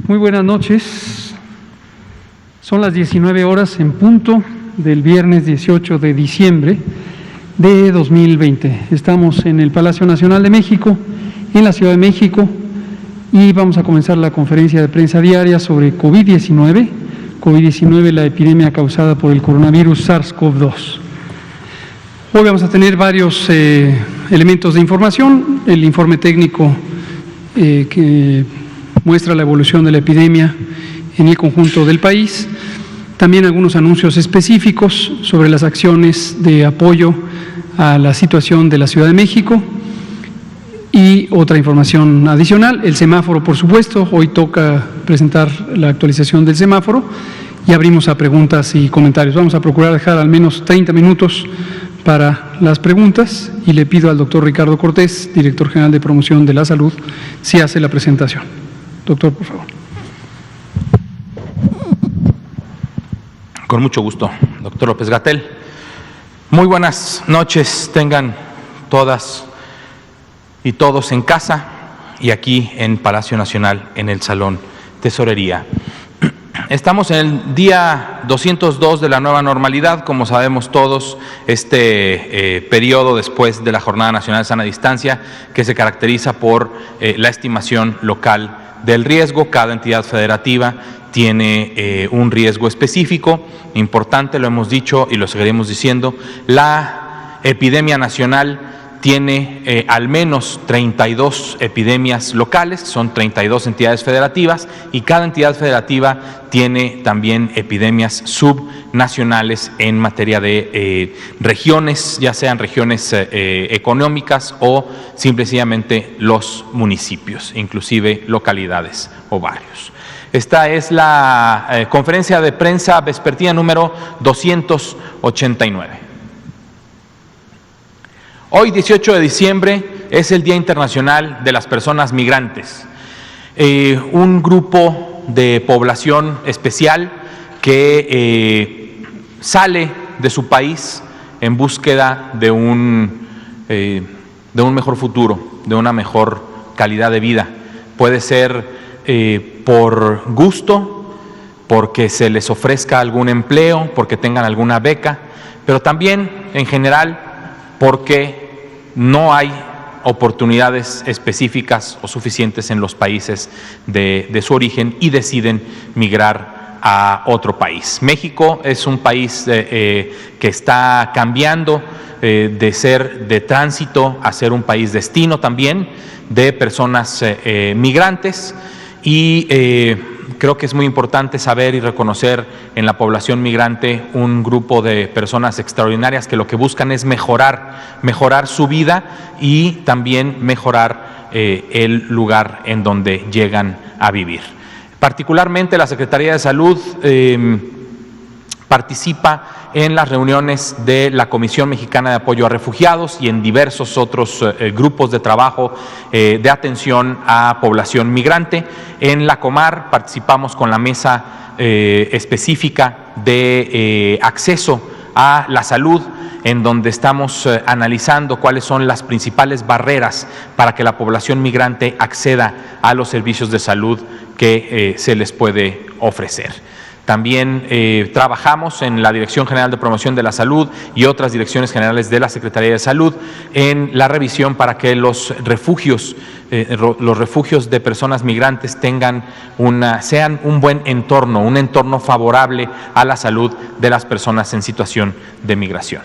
Muy buenas noches. Son las 19 horas en punto del viernes 18 de diciembre de 2020. Estamos en el Palacio Nacional de México, en la Ciudad de México, y vamos a comenzar la conferencia de prensa diaria sobre COVID-19, la epidemia causada por el coronavirus SARS-CoV-2. Hoy vamos a tener varios elementos de información: el informe técnico que muestra la evolución de la epidemia en el conjunto del país, también algunos anuncios específicos sobre las acciones de apoyo a la situación de la Ciudad de México y otra información adicional. El semáforo, por supuesto, hoy toca presentar la actualización del semáforo y abrimos a preguntas y comentarios. Vamos a procurar dejar al menos 30 minutos para las preguntas y le pido al doctor Ricardo Cortés, director general de Promoción de la Salud, si hace la presentación. Doctor, por favor. Con mucho gusto, doctor López-Gatell. Muy buenas noches tengan todas y todos en casa y aquí en Palacio Nacional, en el Salón Tesorería. Estamos en el día 202 de la nueva normalidad, como sabemos todos, periodo después de la Jornada Nacional de Sana Distancia, que se caracteriza por la estimación local del riesgo. Cada entidad federativa tiene un riesgo específico, importante, lo hemos dicho y lo seguiremos diciendo. La epidemia nacional tiene al menos 32 epidemias locales, son 32 entidades federativas, y cada entidad federativa tiene también epidemias subnacionales en materia de regiones, ya sean regiones económicas o simplemente los municipios, inclusive localidades o barrios. Esta es la conferencia de prensa vespertina número 289. Hoy, 18 de diciembre, es el Día Internacional de las Personas Migrantes, un grupo de población especial que sale de su país en búsqueda de un mejor futuro, de una mejor calidad de vida. Puede ser por gusto, porque se les ofrezca algún empleo, porque tengan alguna beca, pero también en general porque no hay oportunidades específicas o suficientes en los países de su origen y deciden migrar a otro país. México es un país que está cambiando de ser de tránsito a ser un país destino también de personas migrantes, y creo que es muy importante saber y reconocer en la población migrante un grupo de personas extraordinarias que lo que buscan es mejorar su vida y también mejorar el lugar en donde llegan a vivir. Particularmente la Secretaría de Salud participa en las reuniones de la Comisión Mexicana de Apoyo a Refugiados y en diversos otros grupos de trabajo de atención a población migrante. En la Comar participamos con la mesa específica de acceso a la salud, en donde estamos analizando cuáles son las principales barreras para que la población migrante acceda a los servicios de salud que se les puede ofrecer. También trabajamos en la Dirección General de Promoción de la Salud y otras direcciones generales de la Secretaría de Salud en la revisión para que los refugios de personas migrantes sean un buen entorno, un entorno favorable a la salud de las personas en situación de migración.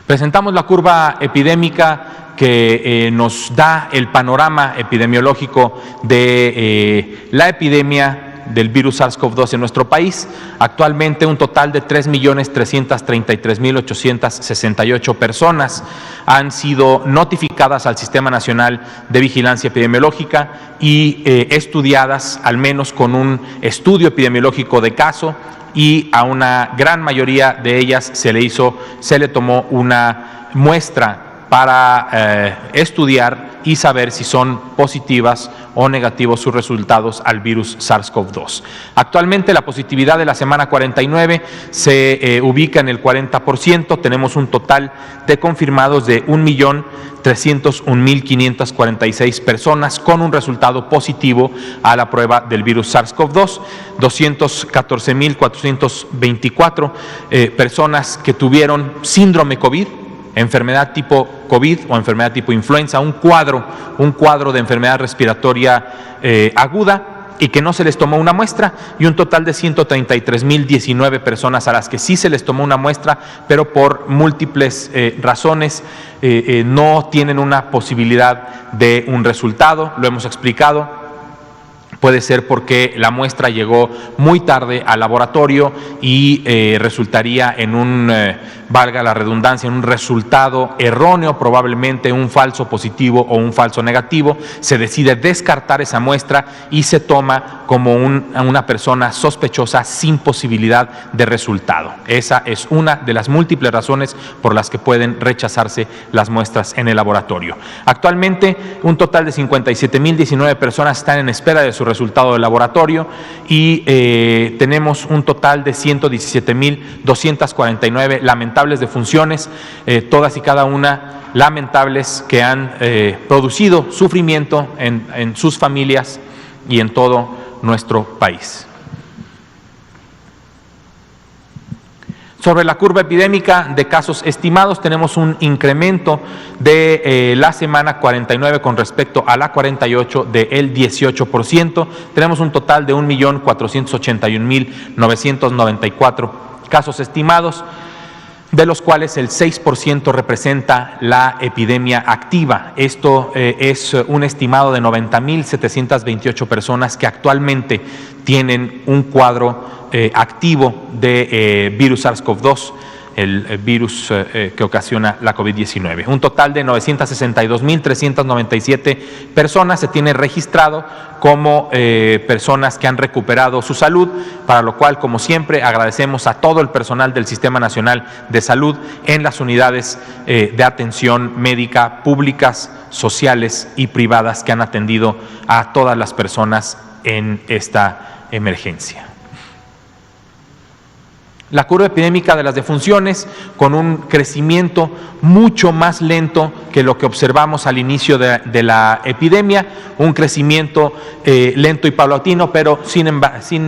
Presentamos la curva epidémica que nos da el panorama epidemiológico de la epidemia del virus SARS-CoV-2 en nuestro país. Actualmente un total de 3.333.868 personas han sido notificadas al Sistema Nacional de Vigilancia Epidemiológica y estudiadas al menos con un estudio epidemiológico de caso, y a una gran mayoría de ellas se le tomó una muestra para estudiar y saber si son positivas o negativos sus resultados al virus SARS-CoV-2. Actualmente la positividad de la semana 49 se ubica en el 40%, tenemos un total de confirmados de 1.301.546 personas con un resultado positivo a la prueba del virus SARS-CoV-2, 214.424 personas que tuvieron síndrome COVID, enfermedad tipo COVID o enfermedad tipo influenza, un cuadro de enfermedad respiratoria aguda, y que no se les tomó una muestra, y un total de 133.019 personas a las que sí se les tomó una muestra, pero por múltiples razones no tienen una posibilidad de un resultado. Lo hemos explicado. Puede ser porque la muestra llegó muy tarde al laboratorio y resultaría en un, valga la redundancia, en un resultado erróneo, probablemente un falso positivo o un falso negativo. Se decide descartar esa muestra y se toma como una persona sospechosa sin posibilidad de resultado. Esa es una de las múltiples razones por las que pueden rechazarse las muestras en el laboratorio. Actualmente, un total de 57.019 personas están en espera de su resultado del laboratorio y tenemos un total de 117.249 lamentables defunciones, todas y cada una lamentables, que han producido sufrimiento en sus familias y en todo nuestro país. Sobre la curva epidémica de casos estimados, tenemos un incremento de la semana 49 con respecto a la 48 del 18%. Tenemos un total de 1.481.994 casos estimados, de los cuales el 6% representa la epidemia activa. Esto es un estimado de 90.728 personas que actualmente tienen un cuadro activo de virus SARS-CoV-2, el virus que ocasiona la COVID-19. Un total de 962.397 personas se tiene registrado como personas que han recuperado su salud, para lo cual, como siempre, agradecemos a todo el personal del Sistema Nacional de Salud en las unidades de atención médica públicas, sociales y privadas que han atendido a todas las personas en esta emergencia. La curva epidémica de las defunciones, con un crecimiento mucho más lento que lo que observamos al inicio de la epidemia, un crecimiento lento y paulatino, pero sin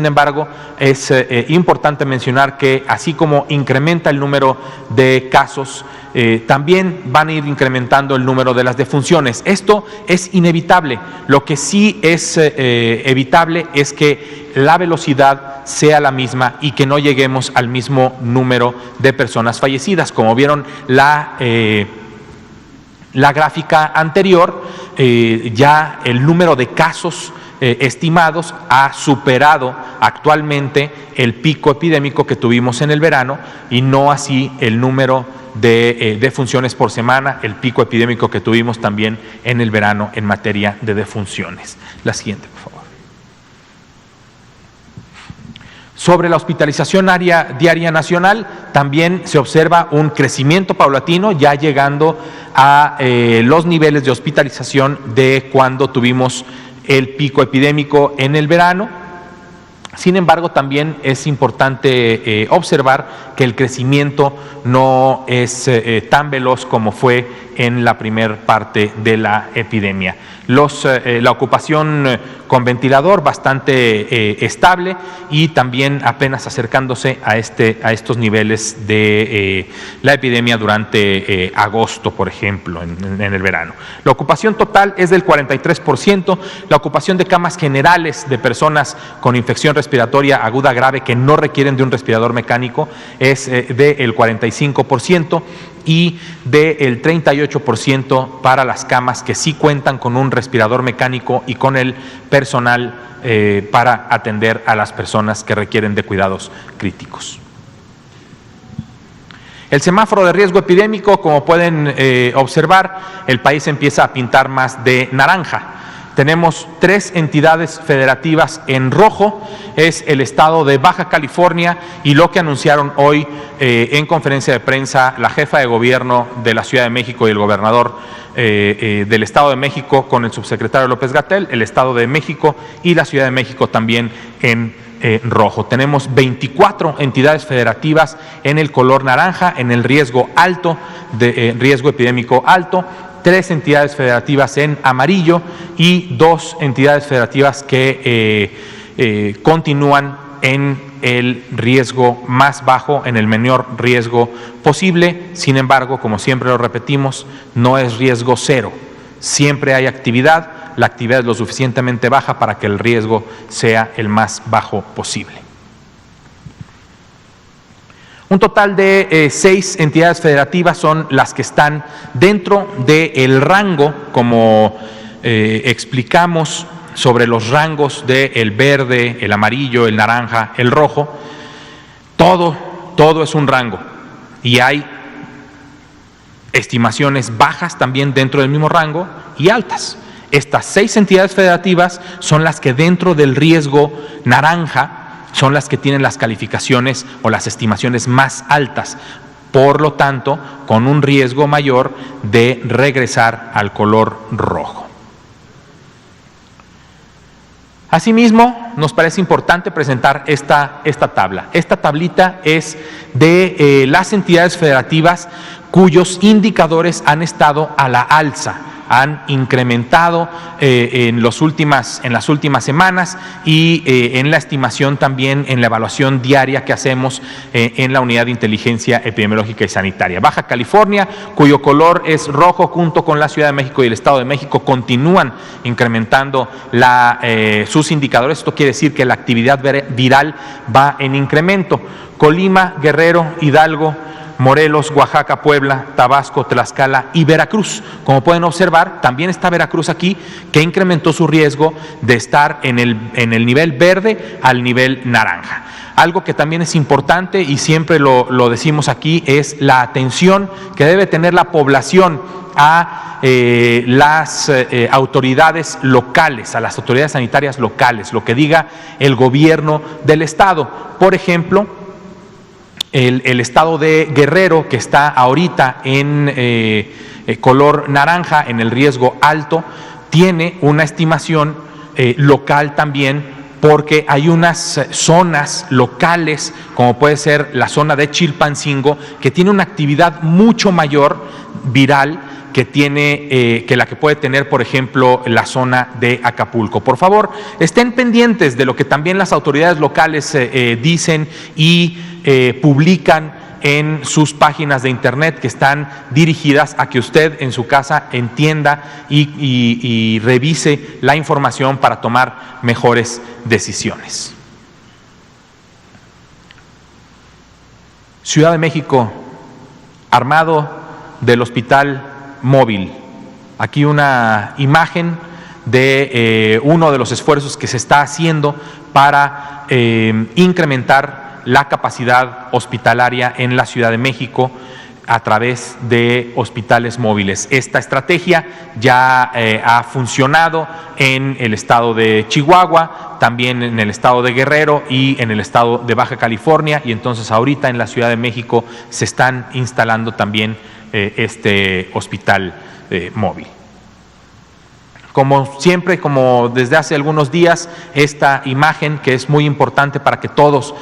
embargo es importante mencionar que así como incrementa el número de casos, también van a ir incrementando el número de las defunciones. Esto es inevitable. Lo que sí es evitable es que la velocidad sea la misma y que no lleguemos al mismo número de personas fallecidas. Como vieron la gráfica anterior, ya el número de casos estimados ha superado actualmente el pico epidémico que tuvimos en el verano, y no así el número de defunciones por semana, el pico epidémico que tuvimos también en el verano en materia de defunciones. La siguiente, por favor. Sobre la hospitalización diaria nacional, también se observa un crecimiento paulatino, ya llegando a los niveles de hospitalización de cuando tuvimos el pico epidémico en el verano. Sin embargo, también es importante observar que el crecimiento no es tan veloz como fue en la primer parte de la epidemia. La ocupación con ventilador bastante estable, y también apenas acercándose a estos niveles de la epidemia durante agosto, por ejemplo, en el verano. La ocupación total es del 43%, la ocupación de camas generales de personas con infección respiratoria aguda grave que no requieren de un respirador mecánico es del 45%, y del 38% para las camas que sí cuentan con un respirador mecánico y con el personal para atender a las personas que requieren de cuidados críticos. El semáforo de riesgo epidémico, como pueden observar, el país empieza a pintar más de naranja. Tenemos 3 entidades federativas en rojo, es el estado de Baja California y lo que anunciaron hoy en conferencia de prensa la jefa de gobierno de la Ciudad de México y el gobernador del Estado de México con el subsecretario López-Gatell, el Estado de México y la Ciudad de México también en rojo. Tenemos 24 entidades federativas en el color naranja, en el riesgo alto, riesgo epidémico alto, 3 entidades federativas en amarillo y 2 entidades federativas que continúan en el riesgo más bajo, en el menor riesgo posible. Sin embargo, como siempre lo repetimos, no es riesgo cero. Siempre hay actividad, la actividad es lo suficientemente baja para que el riesgo sea el más bajo posible. Un total de 6 entidades federativas son las que están dentro del rango, como explicamos sobre los rangos del verde, el amarillo, el naranja, el rojo. Todo es un rango y hay estimaciones bajas también dentro del mismo rango y altas. Estas 6 entidades federativas son las que dentro del riesgo naranja son las que tienen las calificaciones o las estimaciones más altas, por lo tanto, con un riesgo mayor de regresar al color rojo. Asimismo, nos parece importante presentar esta tabla. Esta tablita es de las entidades federativas cuyos indicadores han estado a la alza, han incrementado en las últimas semanas y en la estimación también en la evaluación diaria que hacemos en la Unidad de Inteligencia Epidemiológica y Sanitaria. Baja California, cuyo color es rojo, junto con la Ciudad de México y el Estado de México, continúan incrementando sus indicadores. Esto quiere decir que la actividad viral va en incremento. Colima, Guerrero, Hidalgo, Morelos, Oaxaca, Puebla, Tabasco, Tlaxcala y Veracruz. Como pueden observar, también está Veracruz aquí, que incrementó su riesgo de estar en el nivel verde al nivel naranja. Algo que también es importante y siempre lo decimos aquí es la atención que debe tener la población a las autoridades locales, a las autoridades sanitarias locales, lo que diga el gobierno del estado. Por ejemplo, el estado de Guerrero, que está ahorita en color naranja, en el riesgo alto, tiene una estimación local también, porque hay unas zonas locales, como puede ser la zona de Chilpancingo, que tiene una actividad mucho mayor viral que la que puede tener, por ejemplo, la zona de Acapulco. Por favor, estén pendientes de lo que también las autoridades locales dicen y publican en sus páginas de internet, que están dirigidas a que usted en su casa entienda y revise la información para tomar mejores decisiones. Ciudad de México, armado del hospital móvil. Aquí una imagen de uno de los esfuerzos que se está haciendo para incrementar la capacidad hospitalaria en la Ciudad de México a través de hospitales móviles. Esta estrategia ya ha funcionado en el estado de Chihuahua, también en el estado de Guerrero y en el estado de Baja California, y entonces ahorita en la Ciudad de México se están instalando también este hospital móvil. Como siempre, como desde hace algunos días, esta imagen que es muy importante para que todos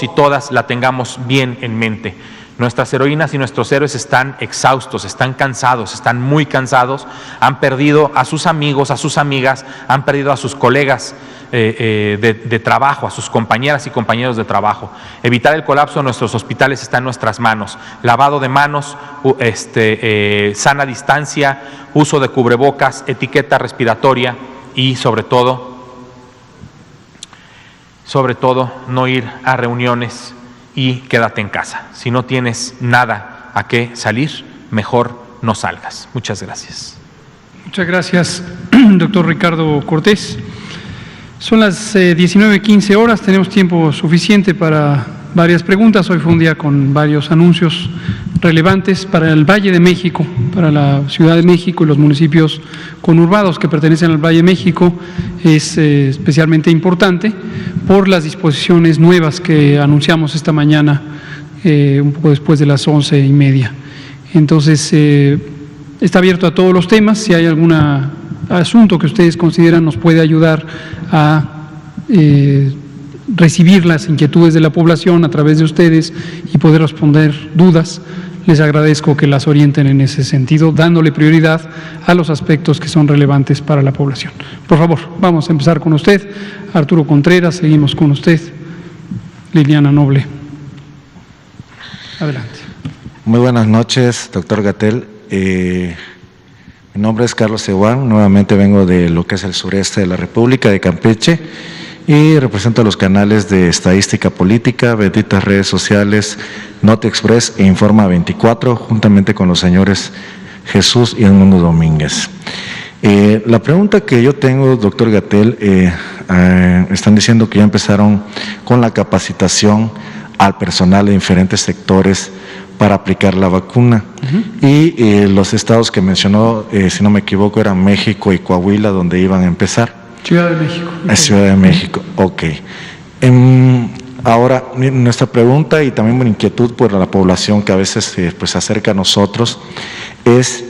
y todas la tengamos bien en mente. Nuestras heroínas y nuestros héroes están exhaustos, están cansados, están muy cansados, han perdido a sus amigos, a sus amigas, han perdido a sus colegas de trabajo, a sus compañeras y compañeros de trabajo. Evitar el colapso de nuestros hospitales está en nuestras manos. Lavado de manos, sana distancia, uso de cubrebocas, etiqueta respiratoria y sobre todo no ir a reuniones y quédate en casa. Si no tienes nada a qué salir, mejor no salgas. Muchas gracias. Muchas gracias, doctor Ricardo Cortés. Son las 19:15 horas, tenemos tiempo suficiente para varias preguntas. Hoy fue un día con varios anuncios relevantes para el Valle de México, para la Ciudad de México y los municipios conurbados que pertenecen al Valle de México. Es especialmente importante por las disposiciones nuevas que anunciamos esta mañana, un poco después de las 11:30. Entonces, está abierto a todos los temas. Si hay algún asunto que ustedes consideran nos puede ayudar a recibir las inquietudes de la población a través de ustedes y poder responder dudas, les agradezco que las orienten en ese sentido, dándole prioridad a los aspectos que son relevantes para la población. Por favor, vamos a empezar con usted. Arturo Contreras, seguimos con usted. Liliana Noble. Adelante. Muy buenas noches, doctor Gatell. Mi nombre es Carlos Seguán, nuevamente vengo de lo que es el sureste de la República, de Campeche, y represento los canales de Estadística Política, benditas redes sociales, Noti Express e Informa 24, juntamente con los señores Jesús y Edmundo Domínguez. La pregunta que yo tengo, doctor Gatell, están diciendo que ya empezaron con la capacitación al personal de diferentes sectores para aplicar la vacuna. Y los estados que mencionó, si no me equivoco, eran México y Coahuila, donde iban a empezar. Ciudad de México. Ciudad de México, ok. Ahora, nuestra pregunta y también una inquietud por la población que a veces pues se acerca a nosotros es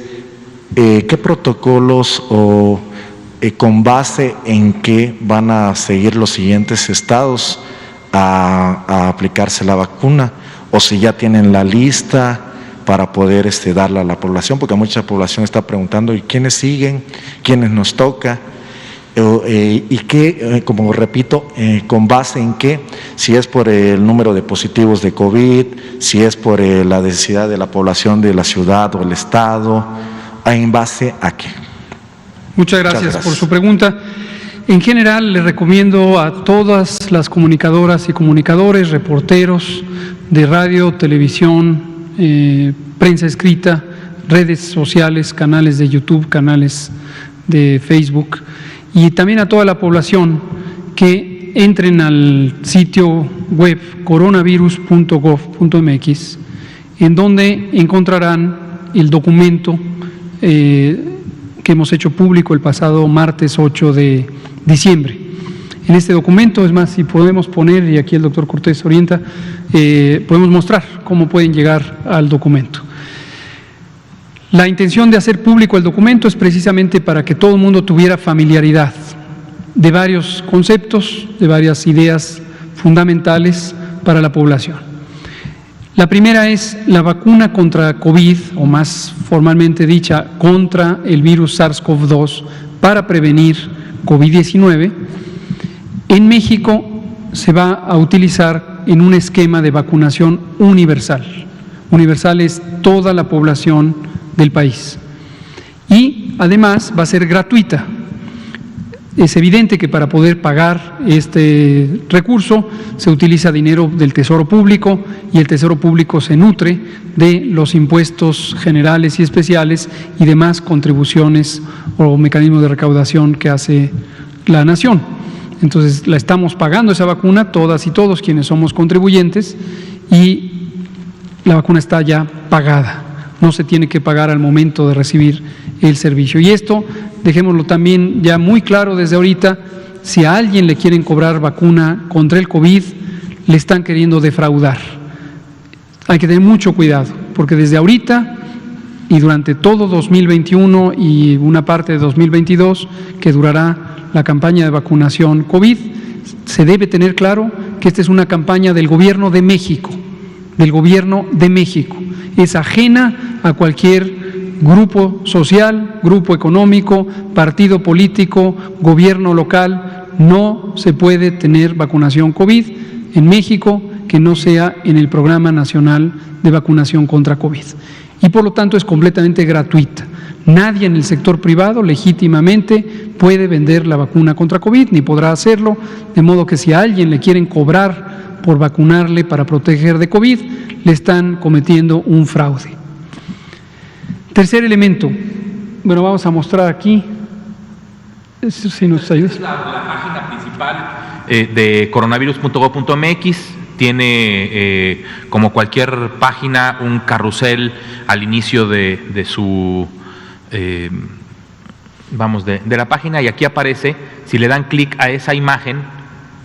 ¿qué protocolos o con base en qué van a seguir los siguientes estados a aplicarse la vacuna? O si ya tienen la lista para poder darla a la población, porque mucha población está preguntando, ¿y quiénes siguen? ¿Quiénes nos toca? Y qué, como repito, con base en qué, si es por el número de positivos de COVID, si es por la densidad de la población de la ciudad o el estado, ¿en base a qué? Muchas gracias por su pregunta. En general, le recomiendo a todas las comunicadoras y comunicadores, reporteros de radio, televisión, prensa escrita, redes sociales, canales de YouTube, canales de Facebook, y también a toda la población que entren al sitio web coronavirus.gov.mx, en donde encontrarán el documento que hemos hecho público el pasado martes 8 de diciembre. En este documento, es más, si podemos poner, y aquí el doctor Cortés orienta, podemos mostrar cómo pueden llegar al documento. La intención de hacer público el documento es precisamente para que todo el mundo tuviera familiaridad de varios conceptos, de varias ideas fundamentales para la población. La primera es la vacuna contra COVID, o más formalmente dicha, contra el virus SARS-CoV-2 para prevenir COVID-19. En México se va a utilizar en un esquema de vacunación universal. Universal es toda la población del país. Y además va a ser gratuita. Es evidente que para poder pagar este recurso se utiliza dinero del Tesoro Público, y el Tesoro Público se nutre de los impuestos generales y especiales y demás contribuciones o mecanismos de recaudación que hace la nación. Entonces, la estamos pagando esa vacuna, todas y todos quienes somos contribuyentes, y la vacuna está ya pagada. No se tiene que pagar al momento de recibir el servicio. Y esto, dejémoslo también ya muy claro desde ahorita, si a alguien le quieren cobrar vacuna contra el COVID, le están queriendo defraudar. Hay que tener mucho cuidado, porque desde ahorita y durante todo 2021 y una parte de 2022, que durará la campaña de vacunación COVID, se debe tener claro que esta es una campaña del Gobierno de México, es ajena a cualquier grupo social, grupo económico, partido político, gobierno local. No se puede tener vacunación COVID en México que no sea en el Programa Nacional de Vacunación contra COVID. Y por lo tanto es completamente gratuita. Nadie en el sector privado legítimamente puede vender la vacuna contra COVID, ni podrá hacerlo, de modo que si a alguien le quieren cobrar por vacunarle para proteger de COVID, le están cometiendo un fraude. Tercer elemento, bueno, vamos a mostrar aquí, si nos ayuda. Es la página principal de coronavirus.gov.mx, tiene, como cualquier página, un carrusel al inicio de su, de la página, y aquí aparece, si le dan clic a esa imagen,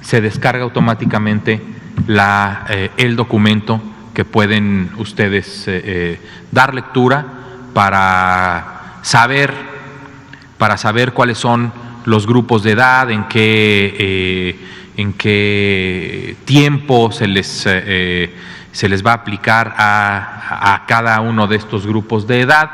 se descarga automáticamente el documento que pueden ustedes dar lectura para saber cuáles son los grupos de edad, en qué tiempo se les va a aplicar a cada uno de estos grupos de edad,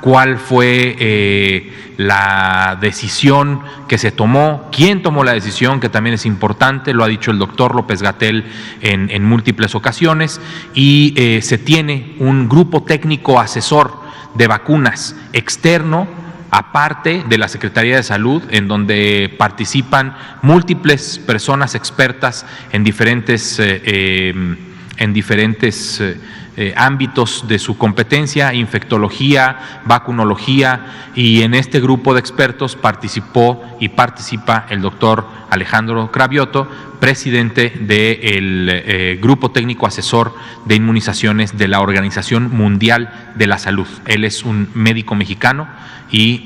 cuál fue la decisión que se tomó, quién tomó la decisión, que también es importante, lo ha dicho el doctor López-Gatell en múltiples ocasiones, y se tiene un grupo técnico asesor de vacunas externo, aparte de la Secretaría de Salud, en donde participan múltiples personas expertas en diferentes ámbitos de su competencia, infectología, vacunología, y en este grupo de expertos participó y participa el doctor Alejandro Cravioto, presidente del Grupo Técnico Asesor de Inmunizaciones de la Organización Mundial de la Salud. Él es un médico mexicano y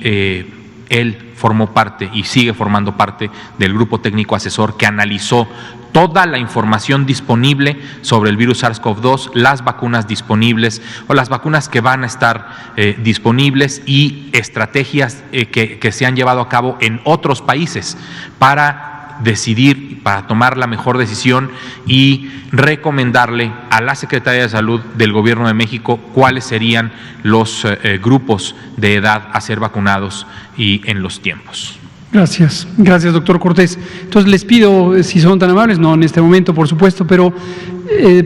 él formó parte y sigue formando parte del Grupo Técnico Asesor que analizó toda la información disponible sobre el virus SARS-CoV-2, las vacunas disponibles o las vacunas que van a estar disponibles, y estrategias que se han llevado a cabo en otros países para decidir, para tomar la mejor decisión y recomendarle a la Secretaría de Salud del Gobierno de México cuáles serían los grupos de edad a ser vacunados y en los tiempos. Gracias, doctor Cortés. Entonces les pido, si son tan amables, no en este momento por supuesto, pero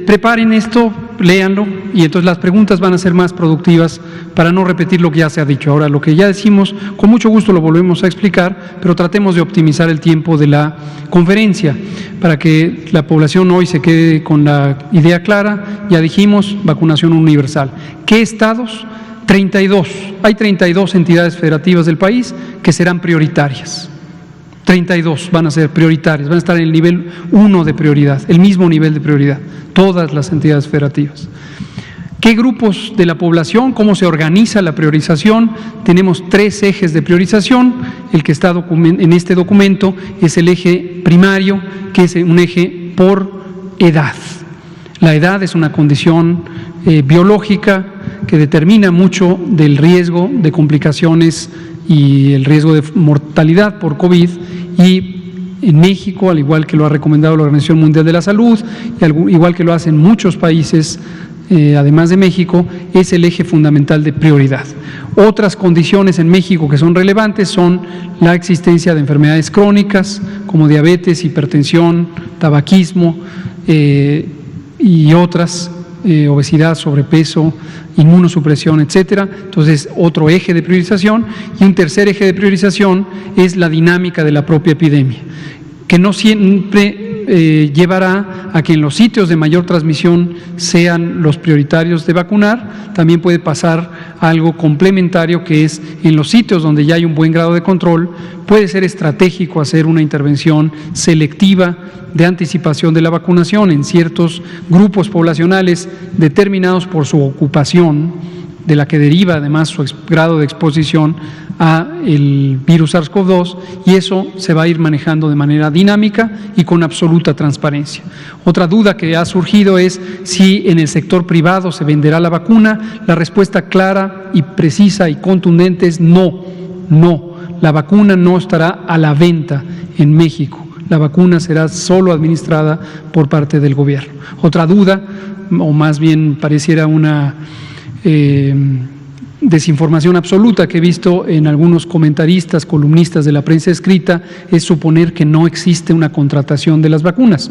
preparen esto, léanlo, y entonces las preguntas van a ser más productivas para no repetir lo que ya se ha dicho. Ahora, lo que ya decimos, con mucho gusto lo volvemos a explicar, pero tratemos de optimizar el tiempo de la conferencia para que la población hoy se quede con la idea clara. Ya dijimos, vacunación universal. ¿Qué estados? 32. Hay 32 entidades federativas del país que serán prioritarias. 32 van a ser prioritarias, van a estar en el nivel 1 de prioridad, el mismo nivel de prioridad, todas las entidades federativas. ¿Qué grupos de la población? ¿Cómo se organiza la priorización? Tenemos 3 ejes de priorización. El que está en este documento es el eje primario, que es un eje por edad. La edad es una condición biológica que determina mucho del riesgo de complicaciones y el riesgo de mortalidad por COVID, y en México, al igual que lo ha recomendado la Organización Mundial de la Salud, y igual que lo hacen muchos países, además de México, es el eje fundamental de prioridad. Otras condiciones en México que son relevantes son la existencia de enfermedades crónicas como diabetes, hipertensión, tabaquismo y otras, obesidad, sobrepeso, inmunosupresión, etcétera. Entonces, otro eje de priorización. Y un tercer eje de priorización es la dinámica de la propia epidemia, que no siempre llevará a que en los sitios de mayor transmisión sean los prioritarios de vacunar. También puede pasar algo complementario, que es en los sitios donde ya hay un buen grado de control, puede ser estratégico hacer una intervención selectiva de anticipación de la vacunación en ciertos grupos poblacionales determinados por su ocupación, de la que deriva además su grado de exposición a el virus SARS-CoV-2, y eso se va a ir manejando de manera dinámica y con absoluta transparencia. Otra duda que ha surgido es si en el sector privado se venderá la vacuna. La respuesta clara y precisa y contundente es no. La vacuna no estará a la venta en México. La vacuna será solo administrada por parte del gobierno. Otra duda, o más bien pareciera una desinformación absoluta que he visto en algunos comentaristas, columnistas de la prensa escrita, es suponer que no existe una contratación de las vacunas.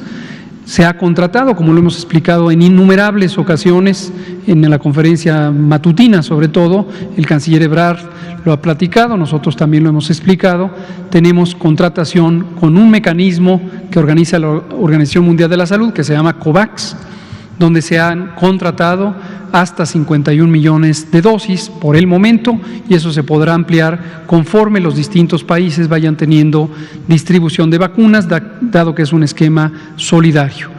Se ha contratado, como lo hemos explicado en innumerables ocasiones, en la conferencia matutina sobre todo, el canciller Ebrard lo ha platicado, nosotros también lo hemos explicado. Tenemos contratación con un mecanismo que organiza la Organización Mundial de la Salud, que se llama COVAX, donde se han contratado hasta 51 millones de dosis por el momento, y eso se podrá ampliar conforme los distintos países vayan teniendo distribución de vacunas, dado que es un esquema solidario.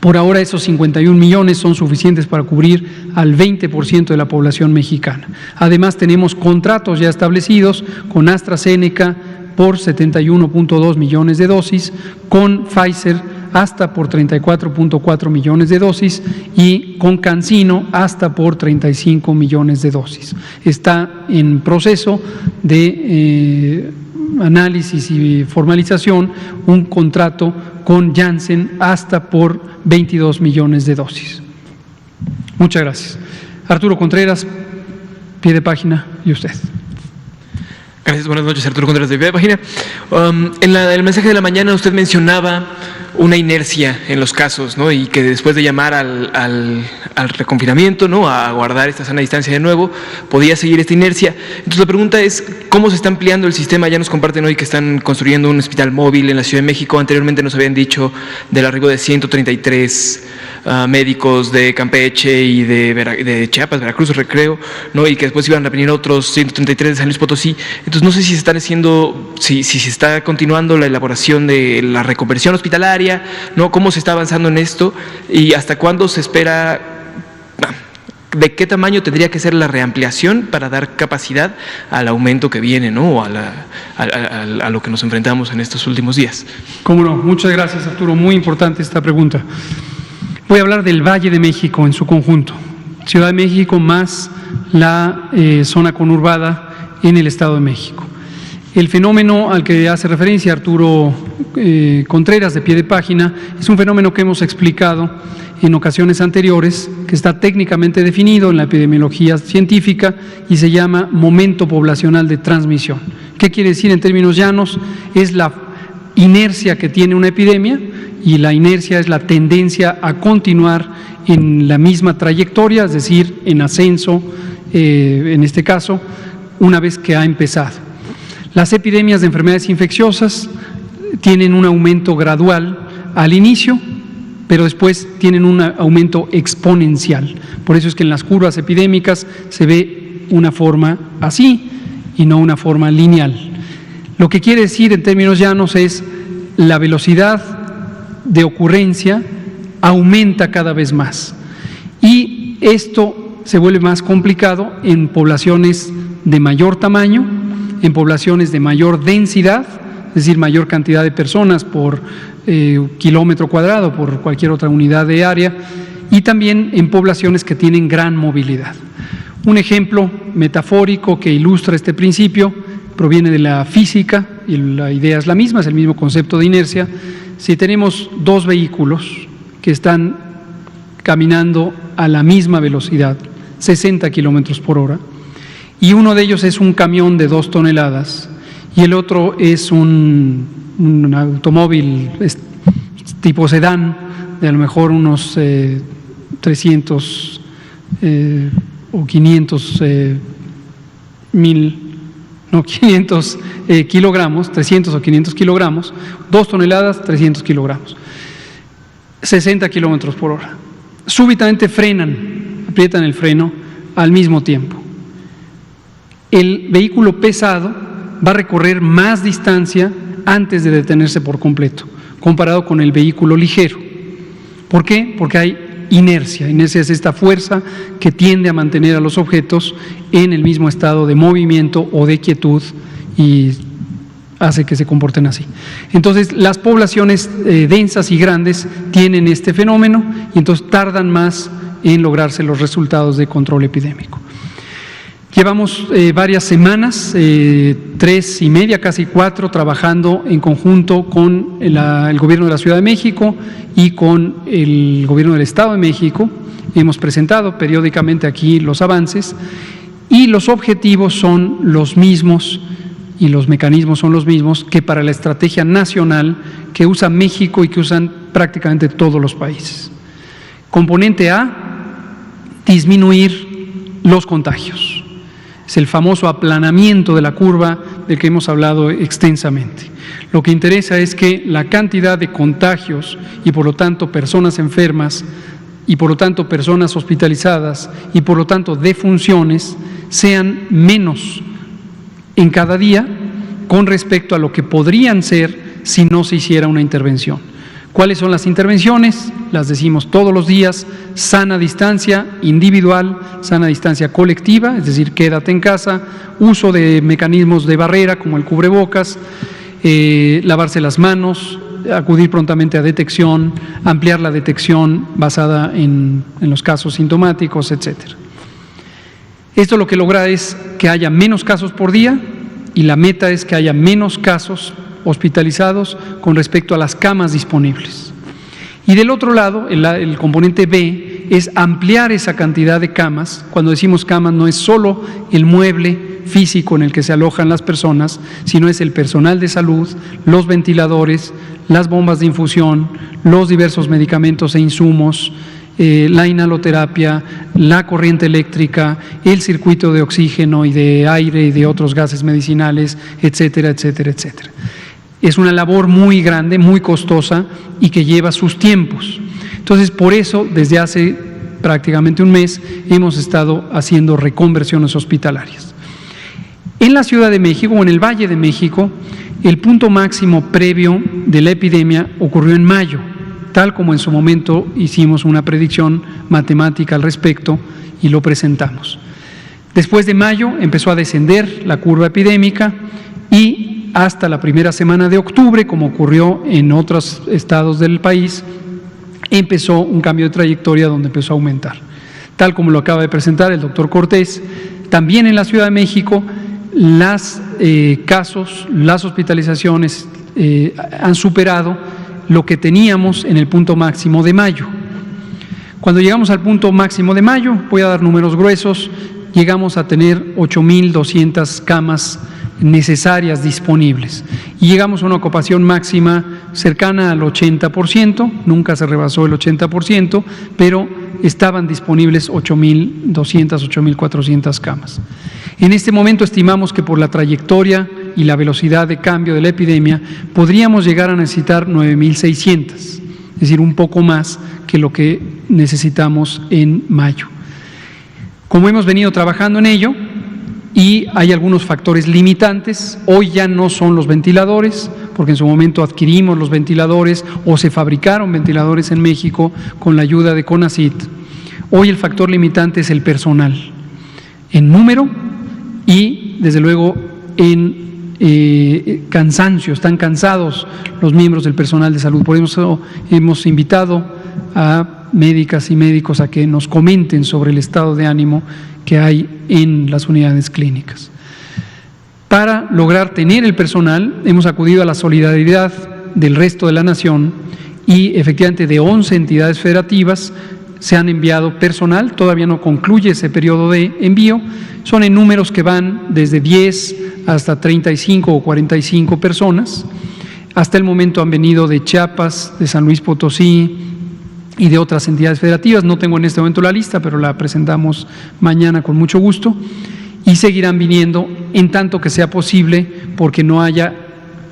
Por ahora esos 51 millones son suficientes para cubrir al 20% de la población mexicana. Además tenemos contratos ya establecidos con AstraZeneca por 71.2 millones de dosis, con Pfizer hasta por 34.4 millones de dosis y con CanSino hasta por 35 millones de dosis. Está en proceso de análisis y formalización un contrato con Janssen hasta por 22 millones de dosis. Muchas gracias. Arturo Contreras, pie de página, y usted. Gracias, buenas noches, Arturo Contreras de Pie de Página. En el mensaje de la mañana usted mencionaba una inercia en los casos, ¿no? Y que después de llamar al reconfinamiento, ¿no?, a guardar esta sana distancia de nuevo, podía seguir esta inercia. Entonces la pregunta es, ¿cómo se está ampliando el sistema? Ya nos comparten hoy que están construyendo un hospital móvil en la Ciudad de México. Anteriormente nos habían dicho del arribo de 133 médicos de Campeche y de Chiapas, Veracruz, creo, ¿no? Y que después iban a venir otros 133 de San Luis Potosí. Entonces no sé si se están haciendo, si se está continuando la elaboración de la reconversión hospitalaria, ¿no? ¿Cómo se está avanzando en esto? ¿Y hasta cuándo se espera? ¿De qué tamaño tendría que ser la reampliación para dar capacidad al aumento que viene, ¿no?, o a lo que nos enfrentamos en estos últimos días? Cómo no, muchas gracias, Arturo, muy importante esta pregunta. Voy a hablar del Valle de México en su conjunto, Ciudad de México más la zona conurbada en el Estado de México. El fenómeno al que hace referencia Arturo Contreras de Pie de Página es un fenómeno que hemos explicado en ocasiones anteriores, que está técnicamente definido en la epidemiología científica y se llama momento poblacional de transmisión. ¿Qué quiere decir en términos llanos? Es la inercia que tiene una epidemia, y la inercia es la tendencia a continuar en la misma trayectoria, es decir, en ascenso, en este caso, una vez que ha empezado. Las epidemias de enfermedades infecciosas tienen un aumento gradual al inicio, pero después tienen un aumento exponencial. Por eso es que en las curvas epidémicas se ve una forma así y no una forma lineal. Lo que quiere decir en términos llanos es la velocidad de ocurrencia aumenta cada vez más. Y esto se vuelve más complicado en poblaciones de mayor tamaño, en poblaciones de mayor densidad, es decir, mayor cantidad de personas por kilómetro cuadrado, por cualquier otra unidad de área, y también en poblaciones que tienen gran movilidad. Un ejemplo metafórico que ilustra este principio proviene de la física, y la idea es la misma, es el mismo concepto de inercia. Si tenemos dos vehículos que están caminando a la misma velocidad, 60 kilómetros por hora, y uno de ellos es un camión de 2 toneladas y el otro es un automóvil tipo sedán de a lo mejor unos 300 o 500 kilogramos, 300 o 500 kilogramos, 2 toneladas, 300 kilogramos, 60 kilómetros por hora. Súbitamente frenan, aprietan el freno al mismo tiempo. El vehículo pesado va a recorrer más distancia antes de detenerse por completo, comparado con el vehículo ligero. ¿Por qué? Porque hay inercia. Inercia es esta fuerza que tiende a mantener a los objetos en el mismo estado de movimiento o de quietud y hace que se comporten así. Entonces, las poblaciones densas y grandes tienen este fenómeno y entonces tardan más en lograrse los resultados de control epidémico. Llevamos varias semanas, 3 y media, casi 4, trabajando en conjunto con el Gobierno de la Ciudad de México y con el Gobierno del Estado de México. Hemos presentado periódicamente aquí los avances y los objetivos son los mismos y los mecanismos son los mismos que para la estrategia nacional que usa México y que usan prácticamente todos los países. Componente A, disminuir los contagios. Es el famoso aplanamiento de la curva del que hemos hablado extensamente. Lo que interesa es que la cantidad de contagios y por lo tanto personas enfermas y por lo tanto personas hospitalizadas y por lo tanto defunciones sean menos en cada día con respecto a lo que podrían ser si no se hiciera una intervención. ¿Cuáles son las intervenciones? Las decimos todos los días: sana distancia individual, sana distancia colectiva, es decir, quédate en casa, uso de mecanismos de barrera como el cubrebocas, lavarse las manos, acudir prontamente a detección, ampliar la detección basada en los casos sintomáticos, etcétera. Esto lo que logra es que haya menos casos por día, y la meta es que haya menos casos hospitalizados con respecto a las camas disponibles. Y del otro lado, el componente B es ampliar esa cantidad de camas. Cuando decimos camas, no es solo el mueble físico en el que se alojan las personas, sino es el personal de salud, los ventiladores, las bombas de infusión, los diversos medicamentos e insumos, la inhaloterapia, la corriente eléctrica, el circuito de oxígeno y de aire y de otros gases medicinales, etcétera, etcétera, etcétera. Es una labor muy grande, muy costosa y que lleva sus tiempos. Entonces, por eso, desde hace prácticamente un mes, hemos estado haciendo reconversiones hospitalarias. En la Ciudad de México o en el Valle de México, el punto máximo previo de la epidemia ocurrió en mayo, tal como en su momento hicimos una predicción matemática al respecto y lo presentamos. Después de mayo empezó a descender la curva epidémica y hasta la primera semana de octubre, como ocurrió en otros estados del país, empezó un cambio de trayectoria donde empezó a aumentar. Tal como lo acaba de presentar el doctor Cortés, también en la Ciudad de México los casos, las hospitalizaciones han superado lo que teníamos en el punto máximo de mayo. Cuando llegamos al punto máximo de mayo, voy a dar números gruesos, llegamos a tener 8,200 camas necesarias disponibles y llegamos a una ocupación máxima cercana al 80%, nunca se rebasó el 80%, pero estaban disponibles 8,200, 8,400 camas. En este momento estimamos que por la trayectoria y la velocidad de cambio de la epidemia podríamos llegar a necesitar 9,600, es decir, un poco más que lo que necesitamos en mayo. Como hemos venido trabajando en ello, y hay algunos factores limitantes, hoy ya no son los ventiladores, porque en su momento adquirimos los ventiladores o se fabricaron ventiladores en México con la ayuda de CONACYT. Hoy el factor limitante es el personal, en número y desde luego en cansancio, están cansados los miembros del personal de salud. Por eso hemos invitado a médicas y médicos a que nos comenten sobre el estado de ánimo que hay en las unidades clínicas. Para lograr tener el personal, hemos acudido a la solidaridad del resto de la nación y efectivamente de 11 entidades federativas se han enviado personal, todavía no concluye ese periodo de envío, son en números que van desde 10 hasta 35 o 45 personas. Hasta el momento han venido de Chiapas, de San Luis Potosí y de otras entidades federativas. No tengo en este momento la lista, pero la presentamos mañana con mucho gusto. Y seguirán viniendo en tanto que sea posible, porque no haya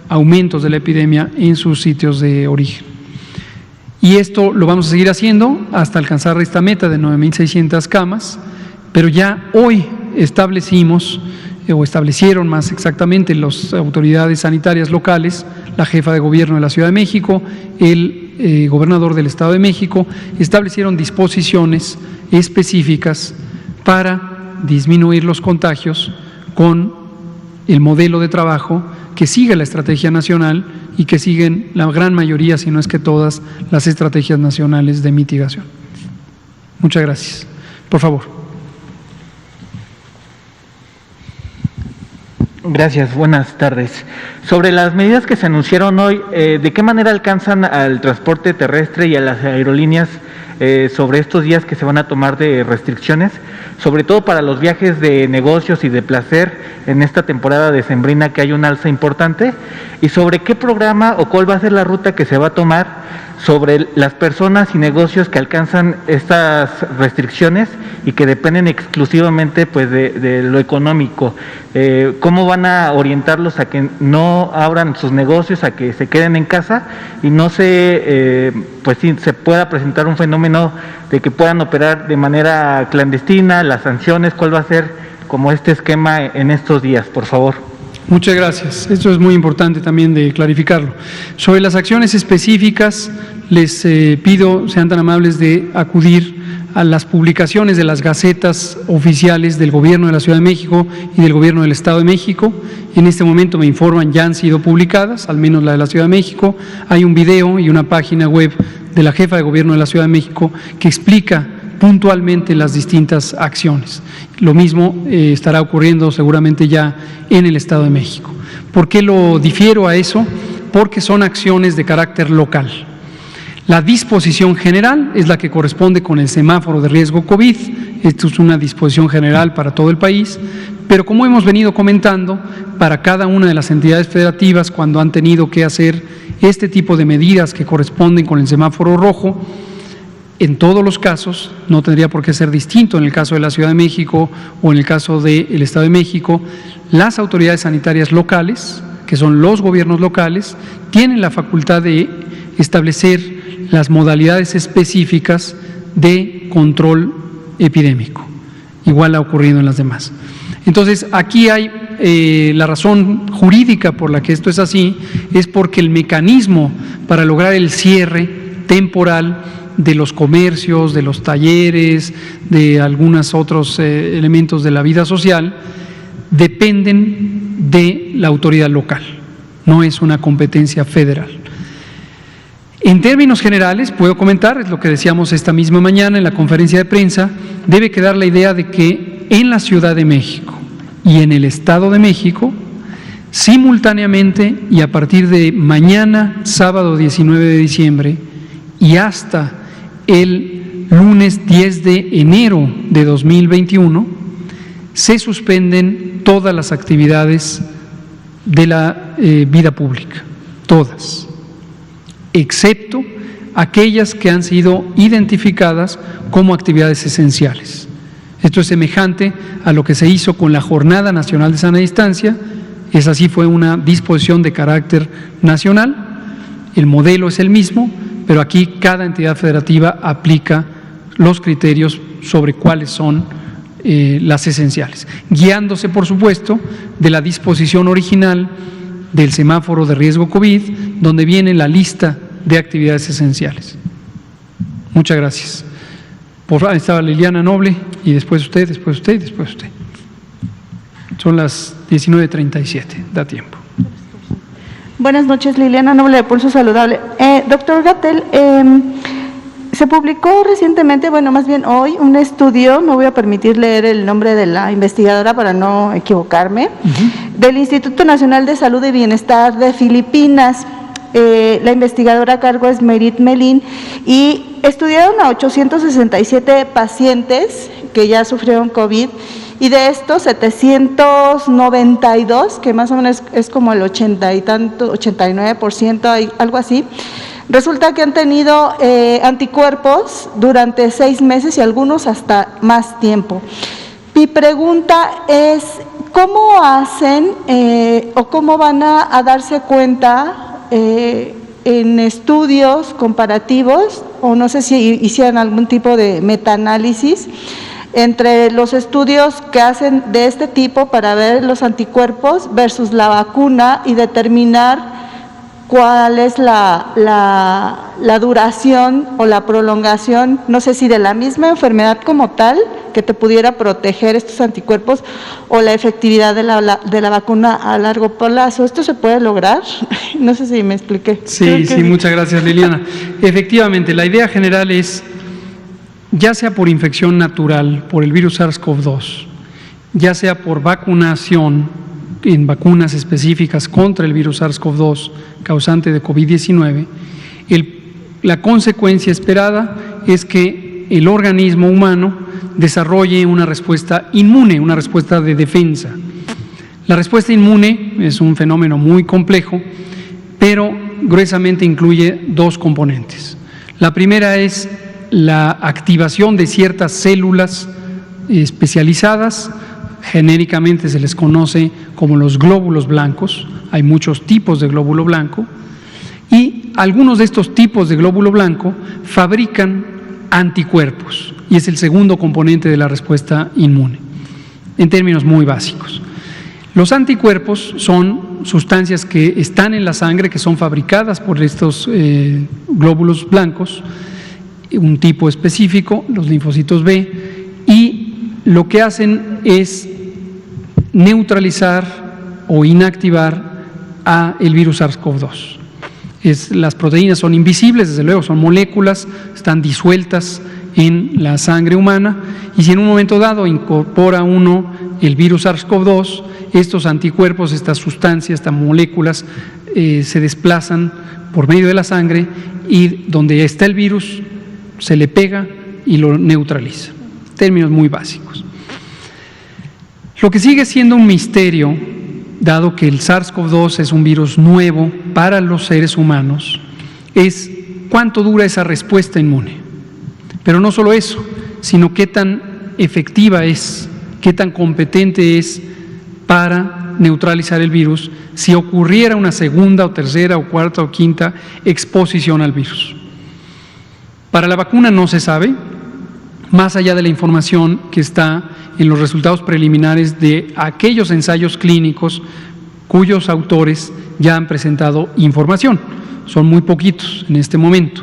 aumentos de la epidemia en sus sitios de origen. Y esto lo vamos a seguir haciendo hasta alcanzar esta meta de 9,600 camas, pero ya hoy establecimos, o establecieron más exactamente las autoridades sanitarias locales, la jefa de gobierno de la Ciudad de México, el gobernador del Estado de México, establecieron disposiciones específicas para disminuir los contagios con el modelo de trabajo que sigue la estrategia nacional y que siguen la gran mayoría, si no es que todas, las estrategias nacionales de mitigación. Muchas gracias. Por favor. Gracias, buenas tardes. Sobre las medidas que se anunciaron hoy, ¿de qué manera alcanzan al transporte terrestre y a las aerolíneas sobre estos días que se van a tomar de restricciones, sobre todo para los viajes de negocios y de placer en esta temporada decembrina que hay un alza importante? Y sobre qué programa o cuál va a ser la ruta que se va a tomar sobre las personas y negocios que alcanzan estas restricciones y que dependen exclusivamente pues de lo económico. ¿Cómo van a orientarlos a que no abran sus negocios, a que se queden en casa y no se pueda presentar un fenómeno de que puedan operar de manera clandestina? Las sanciones, ¿cuál va a ser como este esquema en estos días, por favor? Muchas gracias. Esto es muy importante también de clarificarlo. Sobre las acciones específicas, les pido sean tan amables de acudir a las publicaciones de las gacetas oficiales del Gobierno de la Ciudad de México y del Gobierno del Estado de México. En este momento me informan ya han sido publicadas, al menos la de la Ciudad de México. Hay un video y una página web de la jefa de Gobierno de la Ciudad de México que explica puntualmente las distintas acciones. Lo mismo estará ocurriendo seguramente ya en el Estado de México. ¿Por qué lo difiero a eso? Porque son acciones de carácter local. La disposición general es la que corresponde con el semáforo de riesgo COVID. Esto es una disposición general para todo el país, pero como hemos venido comentando, para cada una de las entidades federativas, cuando han tenido que hacer este tipo de medidas que corresponden con el semáforo rojo, en todos los casos, no tendría por qué ser distinto en el caso de la Ciudad de México o en el caso del Estado de México, las autoridades sanitarias locales, que son los gobiernos locales, tienen la facultad de establecer las modalidades específicas de control epidémico. Igual ha ocurrido en las demás. Entonces, aquí hay la razón jurídica por la que esto es así, es porque el mecanismo para lograr el cierre temporal de los comercios, de los talleres, de algunos otros elementos de la vida social, dependen de la autoridad local, no es una competencia federal. En términos generales, puedo comentar, es lo que decíamos esta misma mañana en la conferencia de prensa, debe quedar la idea de que en la Ciudad de México y en el Estado de México, simultáneamente y a partir de mañana, sábado 19 de diciembre, y hasta el lunes 10 de enero de 2021, se suspenden todas las actividades de la vida pública, todas, excepto aquellas que han sido identificadas como actividades esenciales. Esto es semejante a lo que se hizo con la Jornada Nacional de Sana Distancia, esa sí fue una disposición de carácter nacional, el modelo es el mismo, pero aquí cada entidad federativa aplica los criterios sobre cuáles son las esenciales, guiándose, por supuesto, de la disposición original del semáforo de riesgo COVID, donde viene la lista de actividades esenciales. Muchas gracias. Por favor, estaba Liliana Noble, y después usted, después usted y después usted. Son las 19:37, da tiempo. Buenas noches, Liliana Noble de Pulso Saludable. Doctor Gatell, se publicó recientemente, bueno, más bien hoy, un estudio, me voy a permitir leer el nombre de la investigadora para no equivocarme, del Instituto Nacional de Salud y Bienestar de Filipinas. La investigadora a cargo es Merit Melin, y estudiaron a 867 pacientes que ya sufrieron COVID, y de estos 792, que más o menos es como el 89%, algo así, resulta que han tenido anticuerpos durante 6 meses y algunos hasta más tiempo. Mi pregunta es, ¿cómo hacen o cómo van a darse cuenta en estudios comparativos, o no sé si hicieran algún tipo de metaanálisis entre los estudios que hacen de este tipo para ver los anticuerpos versus la vacuna y determinar cuál es la duración o la prolongación, no sé si de la misma enfermedad como tal, que te pudiera proteger estos anticuerpos, o la efectividad de la vacuna a largo plazo? ¿Esto se puede lograr? No sé si me expliqué. Sí, muchas gracias, Liliana. Efectivamente, la idea general es, ya sea por infección natural, por el virus SARS-CoV-2, ya sea por vacunación en vacunas específicas contra el virus SARS-CoV-2 causante de COVID-19, la consecuencia esperada es que el organismo humano desarrolle una respuesta inmune, una respuesta de defensa. La respuesta inmune es un fenómeno muy complejo, pero gruesamente incluye 2 componentes. La primera es la activación de ciertas células especializadas, genéricamente se les conoce como los glóbulos blancos, hay muchos tipos de glóbulo blanco, y algunos de estos tipos de glóbulo blanco fabrican anticuerpos, y es el segundo componente de la respuesta inmune, en términos muy básicos. Los anticuerpos son sustancias que están en la sangre, que son fabricadas por estos glóbulos blancos, un tipo específico, los linfocitos B, y lo que hacen es neutralizar o inactivar a el virus SARS-CoV-2. Las proteínas son invisibles, desde luego, son moléculas, están disueltas en la sangre humana, y si en un momento dado incorpora uno el virus SARS-CoV-2, estos anticuerpos, estas sustancias, estas moléculas se desplazan por medio de la sangre y donde está el virus se le pega y lo neutraliza. Términos muy básicos. Lo que sigue siendo un misterio, dado que el SARS-CoV-2 es un virus nuevo para los seres humanos, es cuánto dura esa respuesta inmune. Pero no solo eso, sino qué tan efectiva es, qué tan competente es para neutralizar el virus si ocurriera una segunda o tercera o cuarta o quinta exposición al virus. Para la vacuna no se sabe, más allá de la información que está en los resultados preliminares de aquellos ensayos clínicos cuyos autores ya han presentado información. Son muy poquitos en este momento.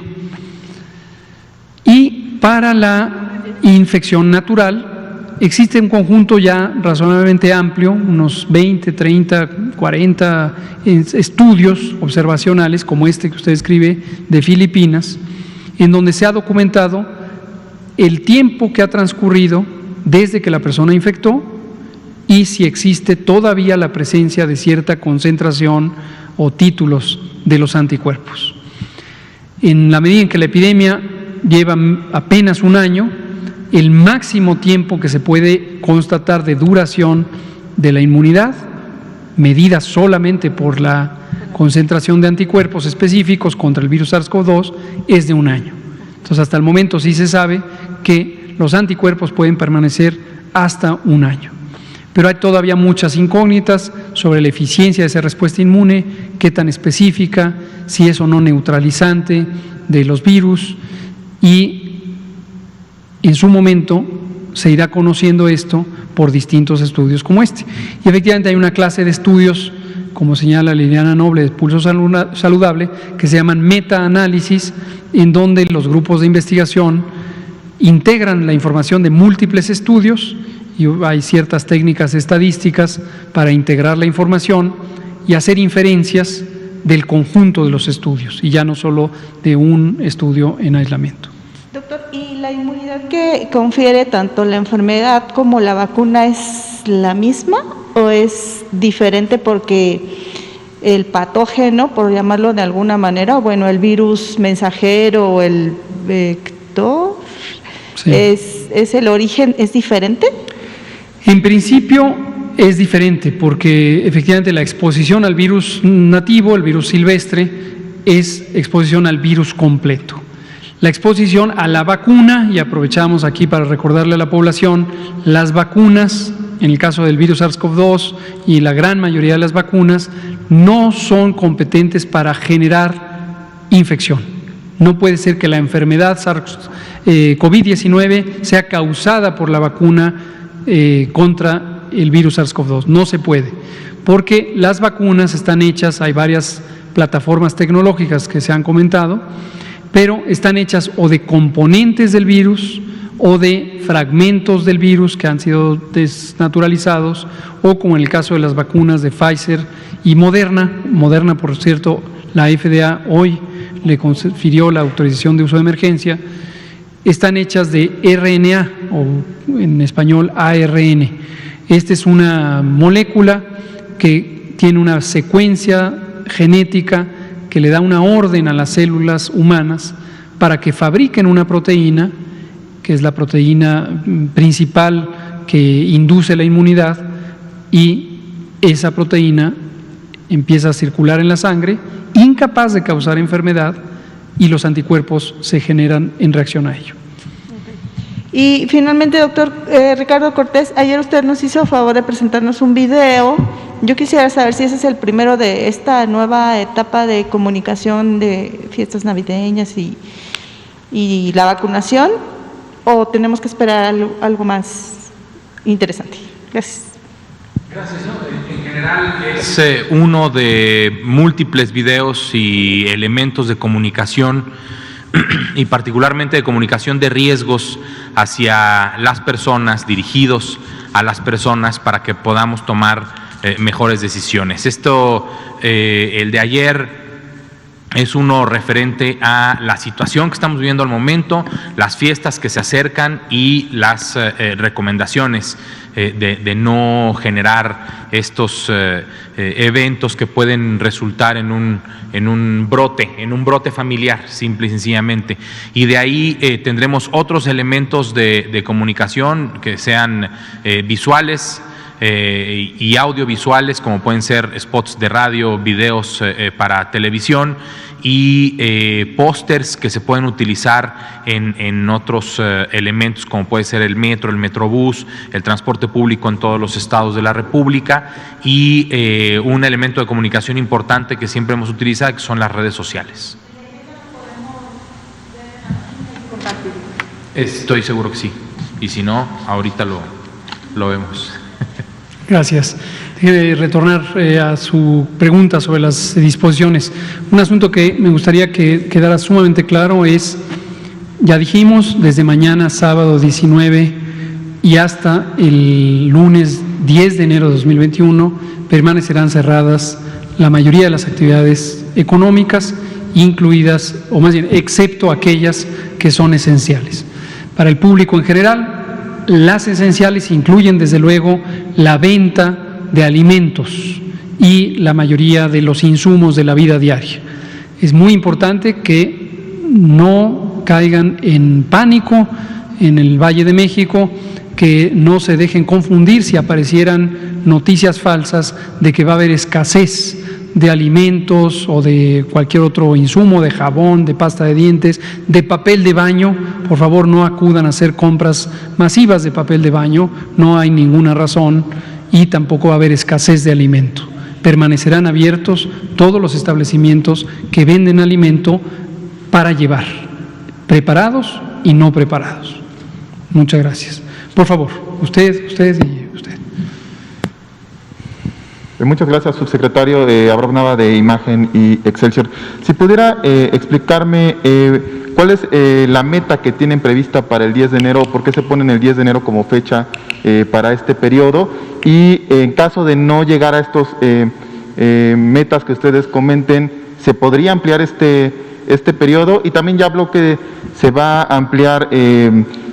Y para la infección natural existe un conjunto ya razonablemente amplio, unos 20, 30, 40 estudios observacionales, como este que usted escribe de Filipinas, en donde se ha documentado el tiempo que ha transcurrido desde que la persona infectó y si existe todavía la presencia de cierta concentración o títulos de los anticuerpos. En la medida en que la epidemia lleva apenas un año, el máximo tiempo que se puede constatar de duración de la inmunidad, medida solamente por la concentración de anticuerpos específicos contra el virus SARS-CoV-2, es de un año. Entonces, hasta el momento sí se sabe que los anticuerpos pueden permanecer hasta un año. Pero hay todavía muchas incógnitas sobre la eficiencia de esa respuesta inmune, qué tan específica, si es o no neutralizante de los virus, y en su momento se irá conociendo esto por distintos estudios como este. Y efectivamente hay una clase de estudios, como señala Liliana Noble, de Pulso Saludable, que se llaman metaanálisis, en donde los grupos de investigación integran la información de múltiples estudios y hay ciertas técnicas estadísticas para integrar la información y hacer inferencias del conjunto de los estudios y ya no solo de un estudio en aislamiento. Doctor, ¿y la inmunidad que confiere tanto la enfermedad como la vacuna es la misma o es diferente porque el patógeno, por llamarlo de alguna manera, bueno, el virus mensajero o el vector, sí, es el origen, es diferente? En principio es diferente porque efectivamente la exposición al virus nativo, el virus silvestre, es exposición al virus completo. La exposición a la vacuna, y aprovechamos aquí para recordarle a la población, las vacunas, en el caso del virus SARS-CoV-2 y la gran mayoría de las vacunas, no son competentes para generar infección. No puede ser que la enfermedad COVID-19 sea causada por la vacuna contra el virus SARS-CoV-2. No se puede, porque las vacunas están hechas, hay varias plataformas tecnológicas que se han comentado, pero están hechas o de componentes del virus o de fragmentos del virus que han sido desnaturalizados, o como en el caso de las vacunas de Pfizer y Moderna. Moderna, por cierto, la FDA hoy le confirió la autorización de uso de emergencia. Están hechas de RNA o en español ARN. Esta es una molécula que tiene una secuencia genética que le da una orden a las células humanas para que fabriquen una proteína, que es la proteína principal que induce la inmunidad, y esa proteína empieza a circular en la sangre, incapaz de causar enfermedad, y los anticuerpos se generan en reacción a ello. Y finalmente, doctor Ricardo Cortés, ayer usted nos hizo favor de presentarnos un video. Yo quisiera saber si ese es el primero de esta nueva etapa de comunicación de fiestas navideñas y la vacunación, o tenemos que esperar algo más interesante. Gracias. Gracias. general es uno de múltiples videos y elementos de comunicación y particularmente de comunicación de riesgos hacia las personas, dirigidos a las personas para que podamos tomar mejores decisiones. Esto, el de ayer, es uno referente a la situación que estamos viviendo al momento, las fiestas que se acercan y las recomendaciones de no generar estos eventos que pueden resultar en un brote familiar, simple y sencillamente. Y de ahí tendremos otros elementos de comunicación que sean visuales, y audiovisuales, como pueden ser spots de radio, videos para televisión y pósters que se pueden utilizar en otros elementos, como puede ser el metro, el metrobús, el transporte público en todos los estados de la República y un elemento de comunicación importante que siempre hemos utilizado, que son las redes sociales. Estoy seguro que sí, y si no, ahorita lo vemos. Gracias. Retornar a su pregunta sobre las disposiciones. Un asunto que me gustaría que quedara sumamente claro es, ya dijimos, desde mañana, sábado 19 y hasta el lunes 10 de enero de 2021, permanecerán cerradas la mayoría de las actividades económicas, incluidas, o más bien, excepto aquellas que son esenciales. Para el público en general, las esenciales incluyen, desde luego, la venta de alimentos y la mayoría de los insumos de la vida diaria. Es muy importante que no caigan en pánico en el Valle de México, que no se dejen confundir si aparecieran noticias falsas de que va a haber escasez de alimentos o de cualquier otro insumo, de jabón, de pasta de dientes, de papel de baño. Por favor, no acudan a hacer compras masivas de papel de baño, no hay ninguna razón, y tampoco va a haber escasez de alimento. Permanecerán abiertos todos los establecimientos que venden alimento para llevar, preparados y no preparados. Muchas gracias. Por favor, usted y usted. Muchas gracias, subsecretario Abraham Nava, de Imagen y Excelsior. Si pudiera explicarme cuál es la meta que tienen prevista para el 10 de enero, por qué se ponen el 10 de enero como fecha para este periodo, y en caso de no llegar a estos metas que ustedes comenten, ¿se podría ampliar este periodo? Y también ya habló que se va a ampliar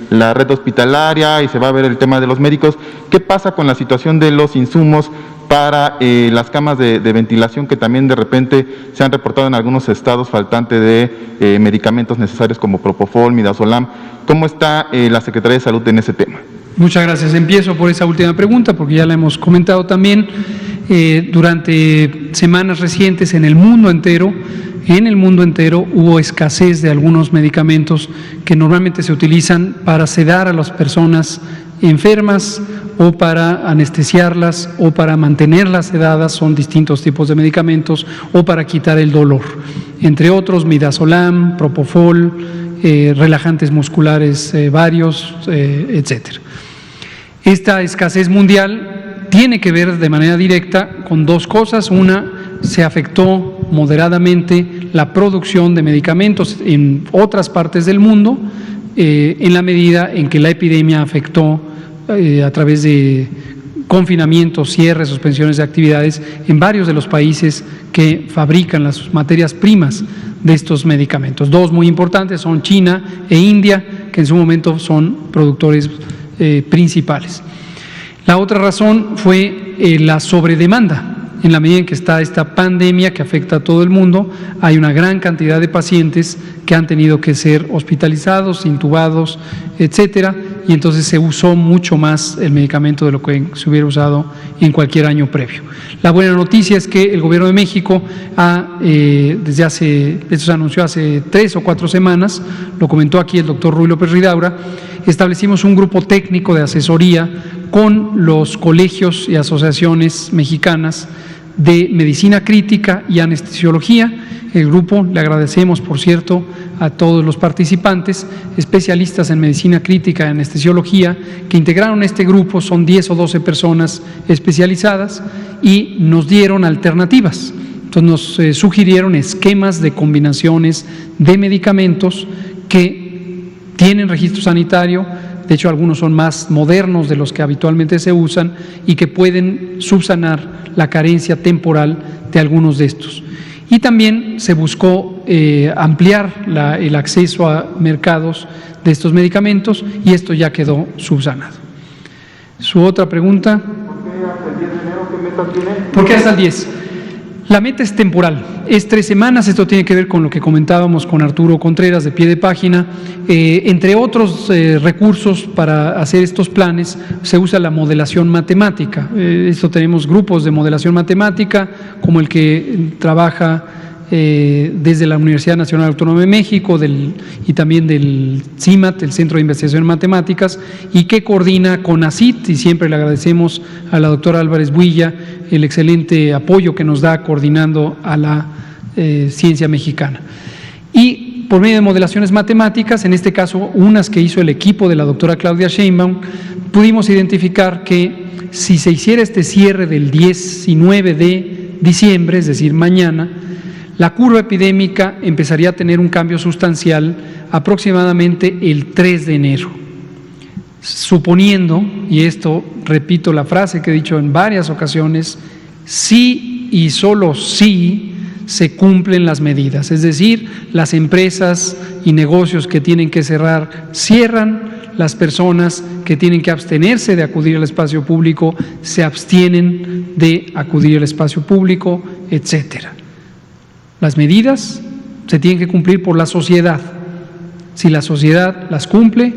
la red hospitalaria y se va a ver el tema de los médicos. ¿Qué pasa con la situación de los insumos para las camas de ventilación, que también de repente se han reportado en algunos estados faltante de medicamentos necesarios como Propofol, Midazolam? ¿Cómo está la Secretaría de Salud en ese tema? Muchas gracias. Empiezo por esa última pregunta porque ya la hemos comentado también. Durante semanas recientes en el mundo entero hubo escasez de algunos medicamentos que normalmente se utilizan para sedar a las personas enfermas o para anestesiarlas o para mantenerlas sedadas, son distintos tipos de medicamentos, o para quitar el dolor, entre otros Midazolam, Propofol, relajantes musculares varios, etcétera. Esta escasez mundial tiene que ver de manera directa con dos cosas. Una, se afectó moderadamente la producción de medicamentos en otras partes del mundo, en la medida en que la epidemia afectó a través de confinamientos, cierres, suspensiones de actividades en varios de los países que fabrican las materias primas de estos medicamentos. Dos muy importantes son China e India, que en su momento son productores principales. La otra razón fue la sobredemanda. En la medida en que está esta pandemia que afecta a todo el mundo, hay una gran cantidad de pacientes que han tenido que ser hospitalizados, intubados, etcétera, y entonces se usó mucho más el medicamento de lo que se hubiera usado en cualquier año previo. La buena noticia es que el Gobierno de México esto se anunció hace 3 o 4 semanas, lo comentó aquí el doctor Ruy López Ridaura, establecimos un grupo técnico de asesoría con los colegios y asociaciones mexicanas de medicina crítica y anestesiología. El grupo, le agradecemos, por cierto, a todos los participantes, especialistas en medicina crítica y anestesiología, que integraron este grupo, son 10 o 12 personas especializadas, y nos dieron alternativas. Entonces nos sugirieron esquemas de combinaciones de medicamentos que tienen registro sanitario. De hecho, algunos son más modernos de los que habitualmente se usan y que pueden subsanar la carencia temporal de algunos de estos. Y también se buscó ampliar el acceso a mercados de estos medicamentos, y esto ya quedó subsanado. Su otra pregunta. ¿Por qué hasta el 10 de enero? ¿Qué metas tienen? ¿Por qué hasta el 10? La meta es temporal, es 3 semanas. Esto tiene que ver con lo que comentábamos con Arturo Contreras de Pie de Página. Entre otros recursos para hacer estos planes se usa la modelación matemática. Esto tenemos grupos de modelación matemática, como el que trabaja desde la Universidad Nacional Autónoma de México y también del CIMAT, el Centro de Investigación en Matemáticas, y que coordina con ACIT, y siempre le agradecemos a la doctora Álvarez Builla el excelente apoyo que nos da coordinando a la ciencia mexicana. Y por medio de modelaciones matemáticas, en este caso unas que hizo el equipo de la doctora Claudia Sheinbaum, pudimos identificar que si se hiciera este cierre del 19 de diciembre, es decir, mañana, la curva epidémica empezaría a tener un cambio sustancial aproximadamente el 3 de enero. Suponiendo, y esto repito la frase que he dicho en varias ocasiones, si y solo si se cumplen las medidas, es decir, las empresas y negocios que tienen que cerrar, cierran, las personas que tienen que abstenerse de acudir al espacio público, se abstienen de acudir al espacio público, etcétera. Las medidas se tienen que cumplir por la sociedad. Si la sociedad las cumple,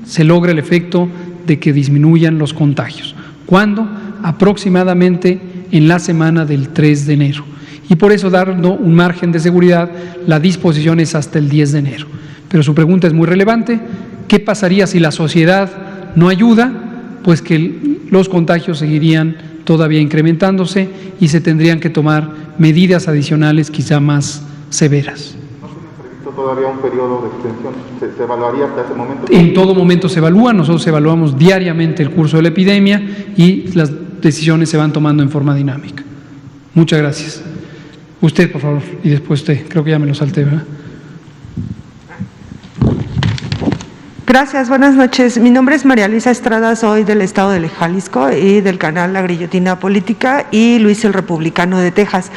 se logra el efecto de que disminuyan los contagios. ¿Cuándo? Aproximadamente en la semana del 3 de enero. Y por eso, dando un margen de seguridad, la disposición es hasta el 10 de enero. Pero su pregunta es muy relevante. ¿Qué pasaría si la sociedad no ayuda? Pues que los contagios seguirían todavía incrementándose y se tendrían que tomar medidas adicionales quizá más severas. ¿No tiene previsto todavía un periodo de extensión? ¿Se evaluaría hasta ese momento? En todo momento se evalúa, nosotros evaluamos diariamente el curso de la epidemia y las decisiones se van tomando en forma dinámica. Muchas gracias. Usted, por favor, y después usted. Creo que ya me lo salté, ¿verdad? Gracias, buenas noches. Mi nombre es María Luisa Estrada, soy del estado de Jalisco y del canal La Grillotina Política y Luis el Republicano de Texas.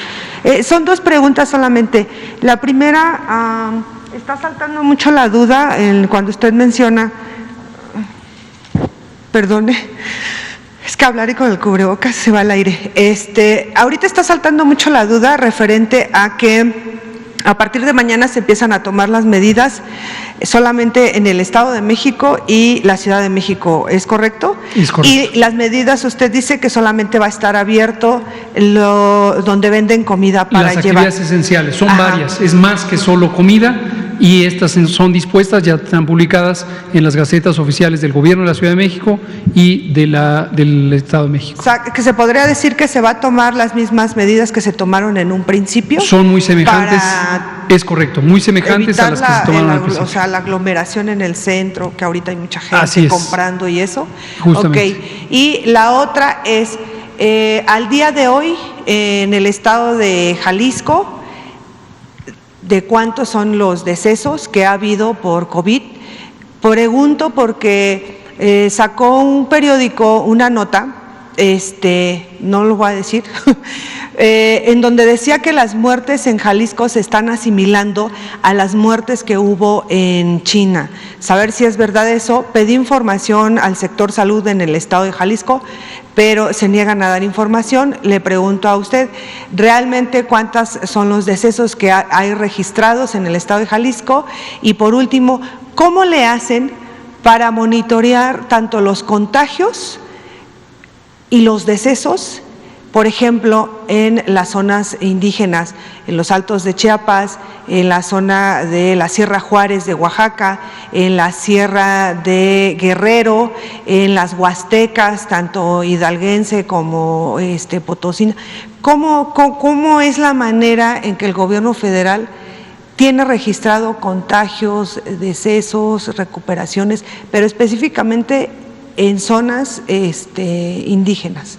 Son 2 preguntas solamente. La primera, está saltando mucho la duda cuando usted menciona, perdone, es que hablar y con el cubrebocas se va al aire. Ahorita está saltando mucho la duda referente a que a partir de mañana se empiezan a tomar las medidas solamente en el Estado de México y la Ciudad de México, ¿es correcto? Es correcto. Y las medidas, usted dice que solamente va a estar abierto donde venden comida para las llevar. Las actividades esenciales, son Ajá. varias, es más que solo comida, y estas son dispuestas, ya están publicadas en las gacetas oficiales del Gobierno de la Ciudad de México y del Estado de México. O sea, que se podría decir que se va a tomar las mismas medidas que se tomaron en un principio. Son muy semejantes, para es correcto, muy semejantes a las que se tomaron al principio. O sea, la aglomeración en el centro, que ahorita hay mucha Así gente es. comprando y eso. Justamente. Okay. Y la otra es, al día de hoy, en el estado de Jalisco, ¿de cuántos son los decesos que ha habido por COVID? Pregunto porque sacó un periódico una nota, no lo voy a decir, en donde decía que las muertes en Jalisco se están asimilando a las muertes que hubo en China. Saber si es verdad eso. Pedí información al sector salud en el estado de Jalisco, pero se niegan a dar información. Le pregunto a usted, ¿realmente cuántos son los decesos que hay registrados en el estado de Jalisco? Y por último, ¿cómo le hacen para monitorear tanto los contagios y los decesos por ejemplo, en las zonas indígenas, en los Altos de Chiapas, en la zona de la Sierra Juárez de Oaxaca, en la Sierra de Guerrero, en las Huastecas, tanto hidalguense como potosina. ¿Cómo es la manera en que el gobierno federal tiene registrado contagios, decesos, recuperaciones, pero específicamente en zonas indígenas?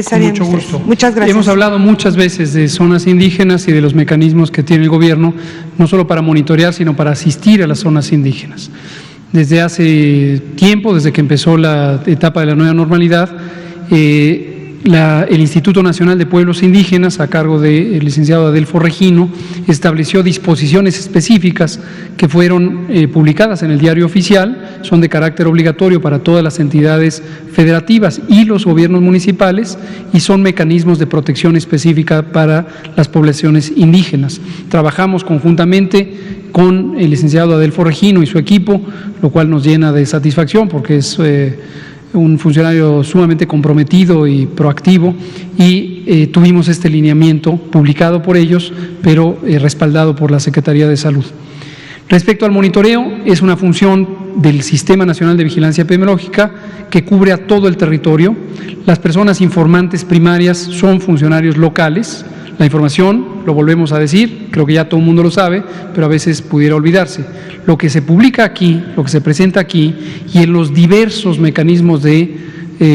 Con mucho gusto. Muchas gracias. Hemos hablado muchas veces de zonas indígenas y de los mecanismos que tiene el gobierno, no solo para monitorear, sino para asistir a las zonas indígenas. Desde hace tiempo, desde que empezó la etapa de la nueva normalidad, el Instituto Nacional de Pueblos Indígenas, a cargo del licenciado Adelfo Regino, estableció disposiciones específicas que fueron publicadas en el Diario Oficial, son de carácter obligatorio para todas las entidades federativas y los gobiernos municipales, y son mecanismos de protección específica para las poblaciones indígenas. Trabajamos conjuntamente con el licenciado Adelfo Regino y su equipo, lo cual nos llena de satisfacción porque es un funcionario sumamente comprometido y proactivo, y tuvimos este lineamiento publicado por ellos, pero respaldado por la Secretaría de Salud. Respecto al monitoreo, es una función del Sistema Nacional de Vigilancia Epidemiológica que cubre a todo el territorio. Las personas informantes primarias son funcionarios locales. La información, lo volvemos a decir, creo que ya todo el mundo lo sabe, pero a veces pudiera olvidarse. Lo que se publica aquí, lo que se presenta aquí y en los diversos mecanismos de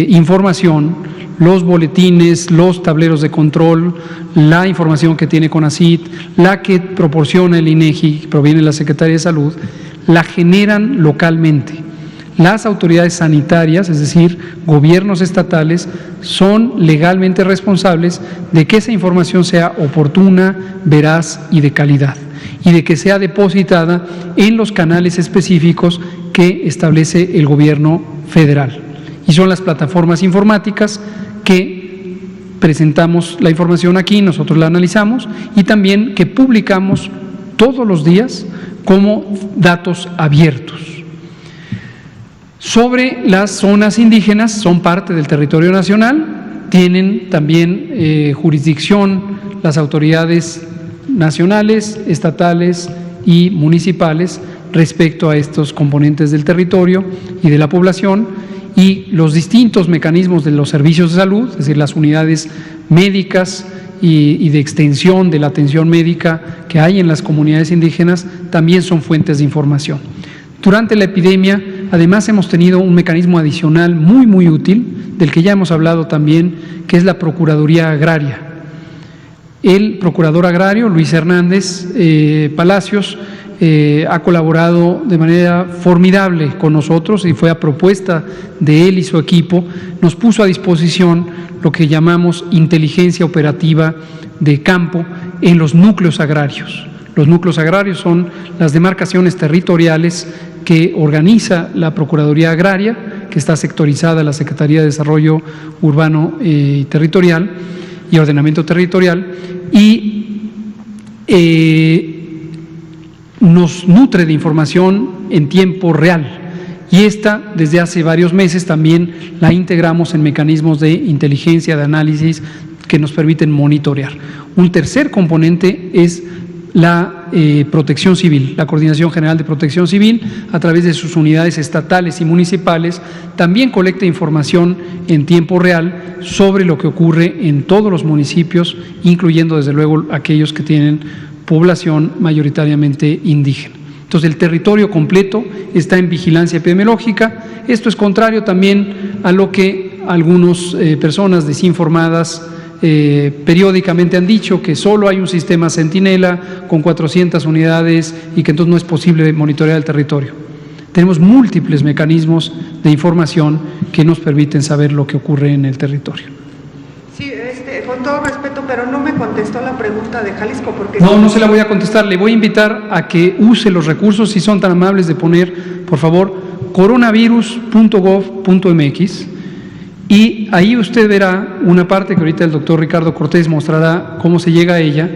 información, los boletines, los tableros de control, la información que tiene CONACYT, la que proporciona el INEGI, proviene de la Secretaría de Salud, la generan localmente. Las autoridades sanitarias, es decir, gobiernos estatales, son legalmente responsables de que esa información sea oportuna, veraz y de calidad, y de que sea depositada en los canales específicos que establece el gobierno federal. Y son las plataformas informáticas que presentamos la información aquí, nosotros la analizamos, y también que publicamos todos los días como datos abiertos. Sobre las zonas indígenas, son parte del territorio nacional, tienen también jurisdicción las autoridades nacionales, estatales y municipales respecto a estos componentes del territorio y de la población, y los distintos mecanismos de los servicios de salud, es decir, las unidades médicas y de extensión de la atención médica que hay en las comunidades indígenas, también son fuentes de información. Durante la epidemia, además, hemos tenido un mecanismo adicional muy útil, del que ya hemos hablado también, que es la Procuraduría Agraria. El procurador agrario, Luis Hernández Palacios, ha colaborado de manera formidable con nosotros, y fue a propuesta de él y su equipo, nos puso a disposición lo que llamamos inteligencia operativa de campo en los núcleos agrarios. Los núcleos agrarios son las demarcaciones territoriales que organiza la Procuraduría Agraria, que está sectorizada en la Secretaría de Desarrollo Urbano y Territorial y Ordenamiento Territorial, y nos nutre de información en tiempo real. Y esta, desde hace varios meses, también la integramos en mecanismos de inteligencia, de análisis, que nos permiten monitorear. Un tercer componente es la Protección Civil, la Coordinación General de Protección Civil, a través de sus unidades estatales y municipales, también colecta información en tiempo real sobre lo que ocurre en todos los municipios, incluyendo desde luego aquellos que tienen población mayoritariamente indígena. Entonces, el territorio completo está en vigilancia epidemiológica. Esto es contrario también a lo que algunas personas desinformadas periódicamente han dicho, que solo hay un sistema Centinela con 400 unidades y que entonces no es posible monitorear el territorio. Tenemos múltiples mecanismos de información que nos permiten saber lo que ocurre en el territorio. Sí, con todo respeto, pero no me contestó la pregunta de Jalisco porque… No se la voy a contestar. Le voy a invitar a que use los recursos, si son tan amables de poner, por favor, coronavirus.gov.mx. Y ahí usted verá una parte que ahorita el doctor Ricardo Cortés mostrará cómo se llega a ella,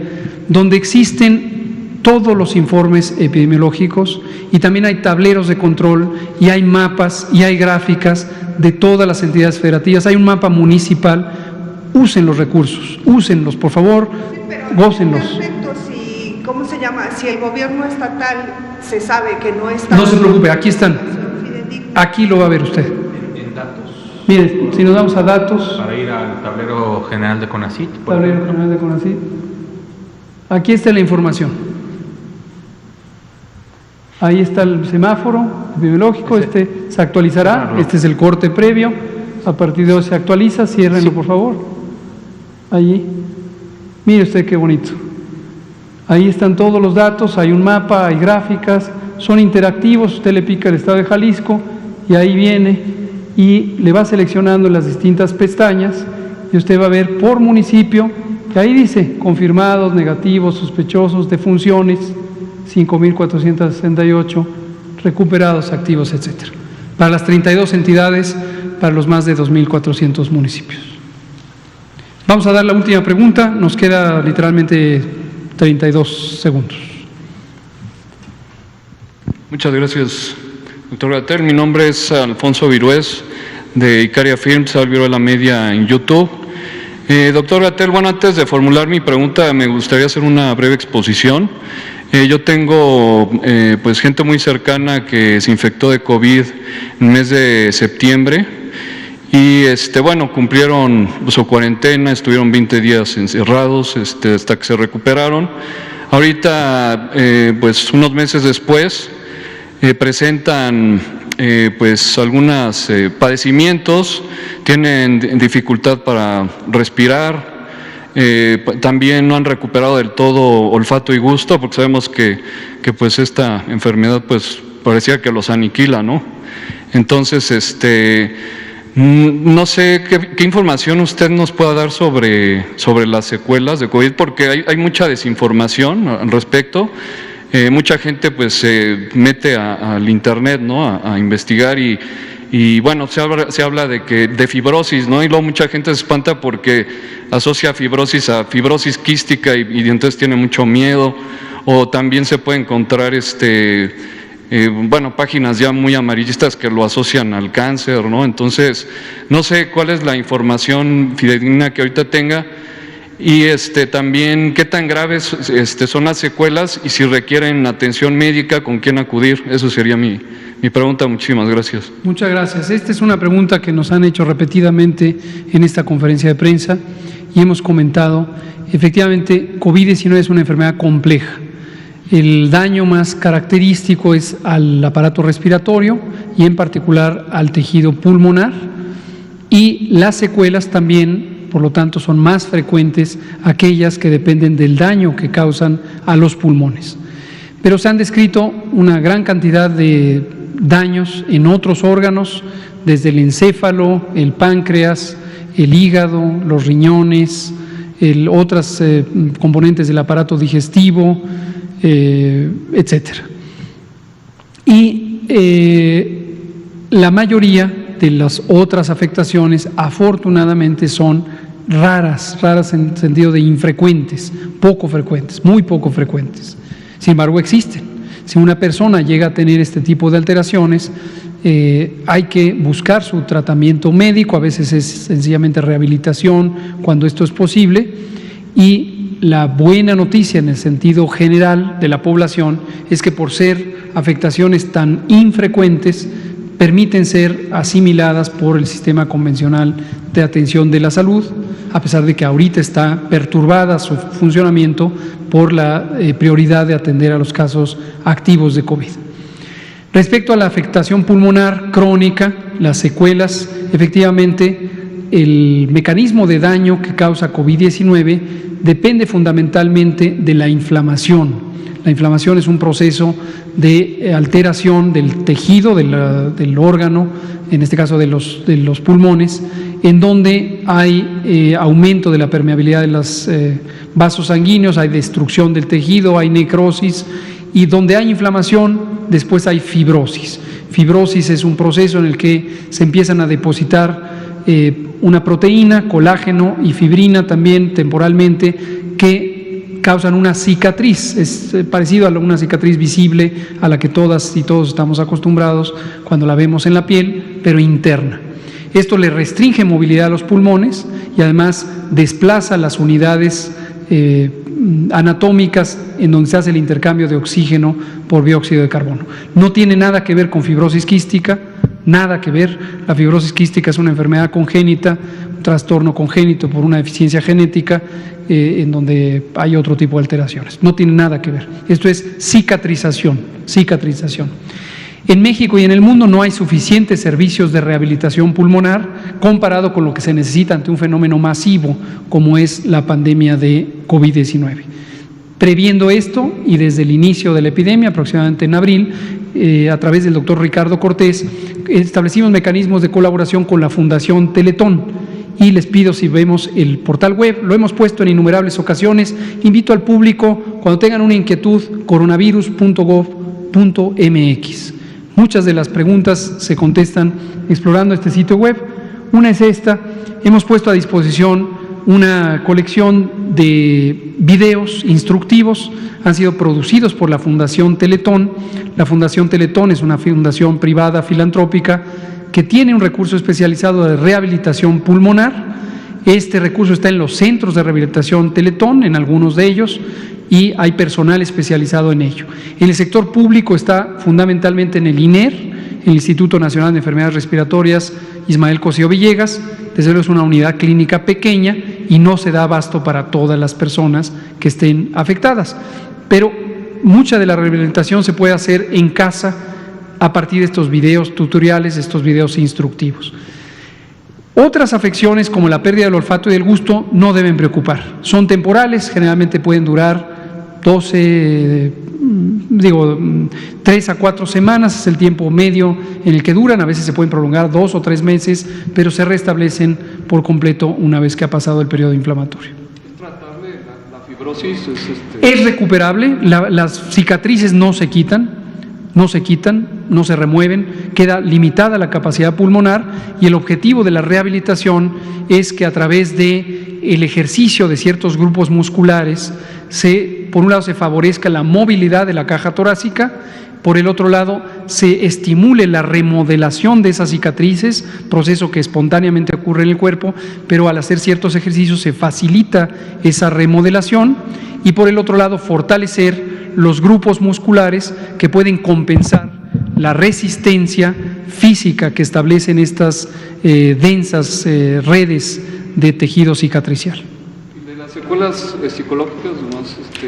donde existen todos los informes epidemiológicos, y también hay tableros de control, y hay mapas, y hay gráficas de todas las entidades federativas. Hay un mapa municipal Usen los recursos, úsenlos, por favor, gócenlos. Perfecto, si, ¿cómo se llama? Si el gobierno estatal se sabe que no está... No se preocupe, aquí están. Aquí lo va a ver usted. En datos. Mire, si nos vamos a datos. Para ir al tablero general de CONACYT. Tablero general de CONACYT. Aquí está la información. Ahí está el semáforo epidemiológico, este se actualizará, este es el corte previo, a partir de hoy se actualiza, ciérrenlo por favor. Allí. Mire usted qué bonito. Ahí están todos los datos, hay un mapa, hay gráficas, son interactivos, usted le pica el estado de Jalisco y ahí viene y le va seleccionando las distintas pestañas y usted va a ver por municipio, que ahí dice confirmados, negativos, sospechosos, defunciones, 5.468, recuperados, activos, etcétera. Para las 32 entidades, para los más de 2.400 municipios. Vamos a dar la última pregunta, nos queda literalmente 32 segundos. Muchas gracias, doctor Gatell. Mi nombre es Alfonso Virués, de Icaria Films, Viruela Media en YouTube. Doctor Gatell, bueno, antes de formular mi pregunta, me gustaría hacer una breve exposición. Yo tengo pues gente muy cercana que se infectó de COVID en el mes de septiembre y bueno, cumplieron su cuarentena, estuvieron 20 días encerrados hasta que se recuperaron. Ahorita, pues unos meses después, presentan pues algunos padecimientos, tienen dificultad para respirar. También no han recuperado del todo olfato y gusto, porque sabemos que pues esta enfermedad pues parecía que los aniquila, ¿no? Entonces, no sé qué información usted nos pueda dar sobre las secuelas de COVID, porque hay mucha desinformación al respecto. Mucha gente pues se mete al internet, ¿no? A investigar y bueno, se habla de fibrosis, ¿no? Y luego mucha gente se espanta porque asocia fibrosis a fibrosis quística y entonces tiene mucho miedo. O también se puede encontrar bueno, páginas ya muy amarillistas que lo asocian al cáncer, ¿no? Entonces, no sé cuál es la información fidedigna que ahorita tenga y también qué tan graves son las secuelas y si requieren atención médica, con quién acudir. Eso sería mi pregunta. Muchísimas gracias. Muchas gracias. Esta es una pregunta que nos han hecho repetidamente en esta conferencia de prensa y hemos comentado. Efectivamente, COVID-19 es una enfermedad compleja. El daño más característico es al aparato respiratorio y en particular al tejido pulmonar, y las secuelas también, por lo tanto, son más frecuentes aquellas que dependen del daño que causan a los pulmones. Pero se han descrito una gran cantidad de daños en otros órganos, desde el encéfalo, el páncreas, el hígado, los riñones, otras componentes del aparato digestivo, etcétera. Y la mayoría de las otras afectaciones, afortunadamente, son raras en sentido de infrecuentes, poco frecuentes, muy poco frecuentes. Sin embargo, existen. Si una persona llega a tener este tipo de alteraciones, hay que buscar su tratamiento médico, a veces es sencillamente rehabilitación cuando esto es posible, y la buena noticia en el sentido general de la población es que por ser afectaciones tan infrecuentes, permiten ser asimiladas por el sistema convencional de atención de la salud, a pesar de que ahorita está perturbada su funcionamiento por la prioridad de atender a los casos activos de COVID. Respecto a la afectación pulmonar crónica, las secuelas, efectivamente, el mecanismo de daño que causa COVID-19 depende fundamentalmente de la inflamación. La inflamación es un proceso de alteración del tejido del órgano, en este caso de los pulmones, en donde hay aumento de la permeabilidad de los vasos sanguíneos, hay destrucción del tejido, hay necrosis, y donde hay inflamación, después hay fibrosis. Fibrosis es un proceso en el que se empiezan a depositar una proteína, colágeno y fibrina también temporalmente, que causan una cicatriz. Es parecido a una cicatriz visible a la que todas y todos estamos acostumbrados cuando la vemos en la piel, pero interna. Esto le restringe movilidad a los pulmones y además desplaza las unidades anatómicas en donde se hace el intercambio de oxígeno por dióxido de carbono. No tiene nada que ver con fibrosis quística, nada que ver. La fibrosis quística es una enfermedad congénita, un trastorno congénito por una deficiencia genética en donde hay otro tipo de alteraciones. No tiene nada que ver. Esto es cicatrización. En México y en el mundo no hay suficientes servicios de rehabilitación pulmonar comparado con lo que se necesita ante un fenómeno masivo como es la pandemia de COVID-19. Previendo esto y desde el inicio de la epidemia, aproximadamente en abril, a través del doctor Ricardo Cortés, establecimos mecanismos de colaboración con la Fundación Teletón. Y les pido, si vemos el portal web, lo hemos puesto en innumerables ocasiones, invito al público, cuando tengan una inquietud, coronavirus.gov.mx. Muchas de las preguntas se contestan explorando este sitio web. Una es esta: hemos puesto a disposición una colección de videos instructivos, han sido producidos por la Fundación Teletón. La Fundación Teletón es una fundación privada filantrópica que tiene un recurso especializado de rehabilitación pulmonar. Este recurso está en los centros de rehabilitación Teletón, en algunos de ellos, y hay personal especializado en ello. En el sector público está fundamentalmente en el INER, el Instituto Nacional de Enfermedades Respiratorias Ismael Cosío Villegas. Desde luego es una unidad clínica pequeña y no se da abasto para todas las personas que estén afectadas, pero mucha de la rehabilitación se puede hacer en casa a partir de estos videos tutoriales, estos videos instructivos. Otras afecciones como la pérdida del olfato y del gusto no deben preocupar. Son temporales, generalmente pueden durar 3 a 4 semanas es el tiempo medio en el que duran. A veces se pueden prolongar 2 o 3 meses, pero se restablecen por completo una vez que ha pasado el periodo inflamatorio. ¿Es tratable la fibrosis? Es recuperable, las cicatrices no se quitan, no se remueven, queda limitada la capacidad pulmonar, y el objetivo de la rehabilitación es que a través de el ejercicio de ciertos grupos musculares por un lado se favorezca la movilidad de la caja torácica, por el otro lado se estimule la remodelación de esas cicatrices, proceso que espontáneamente ocurre en el cuerpo, pero al hacer ciertos ejercicios se facilita esa remodelación, y por el otro lado fortalecer los grupos musculares que pueden compensar la resistencia física que establecen estas densas redes de tejido cicatricial. ¿Y de las secuelas psicológicas?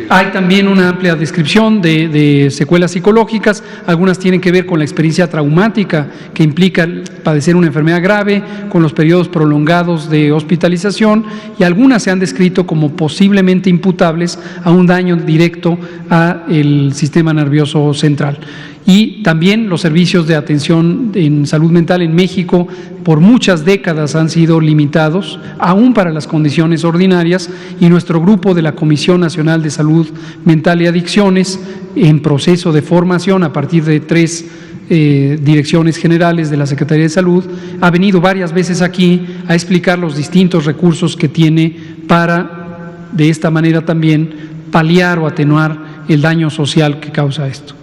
Hay también una amplia descripción de secuelas psicológicas. Algunas tienen que ver con la experiencia traumática que implica padecer una enfermedad grave, con los periodos prolongados de hospitalización, y algunas se han descrito como posiblemente imputables a un daño directo al sistema nervioso central. Y también los servicios de atención en salud mental en México por muchas décadas han sido limitados, aún para las condiciones ordinarias, y nuestro grupo de la Comisión Nacional de Salud Mental y Adicciones, en proceso de formación a partir de 3 direcciones generales de la Secretaría de Salud, ha venido varias veces aquí a explicar los distintos recursos que tiene para, de esta manera también, paliar o atenuar el daño social que causa esto.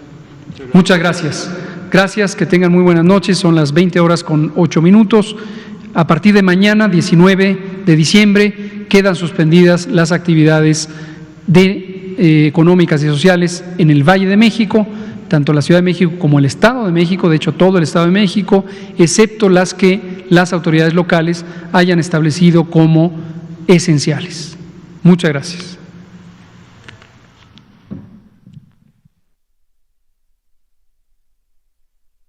Muchas gracias. Gracias, que tengan muy buenas noches. Son las 20:08. A partir de mañana, 19 de diciembre, quedan suspendidas las actividades económicas y sociales en el Valle de México, tanto la Ciudad de México como el Estado de México, de hecho todo el Estado de México, excepto las que las autoridades locales hayan establecido como esenciales. Muchas gracias.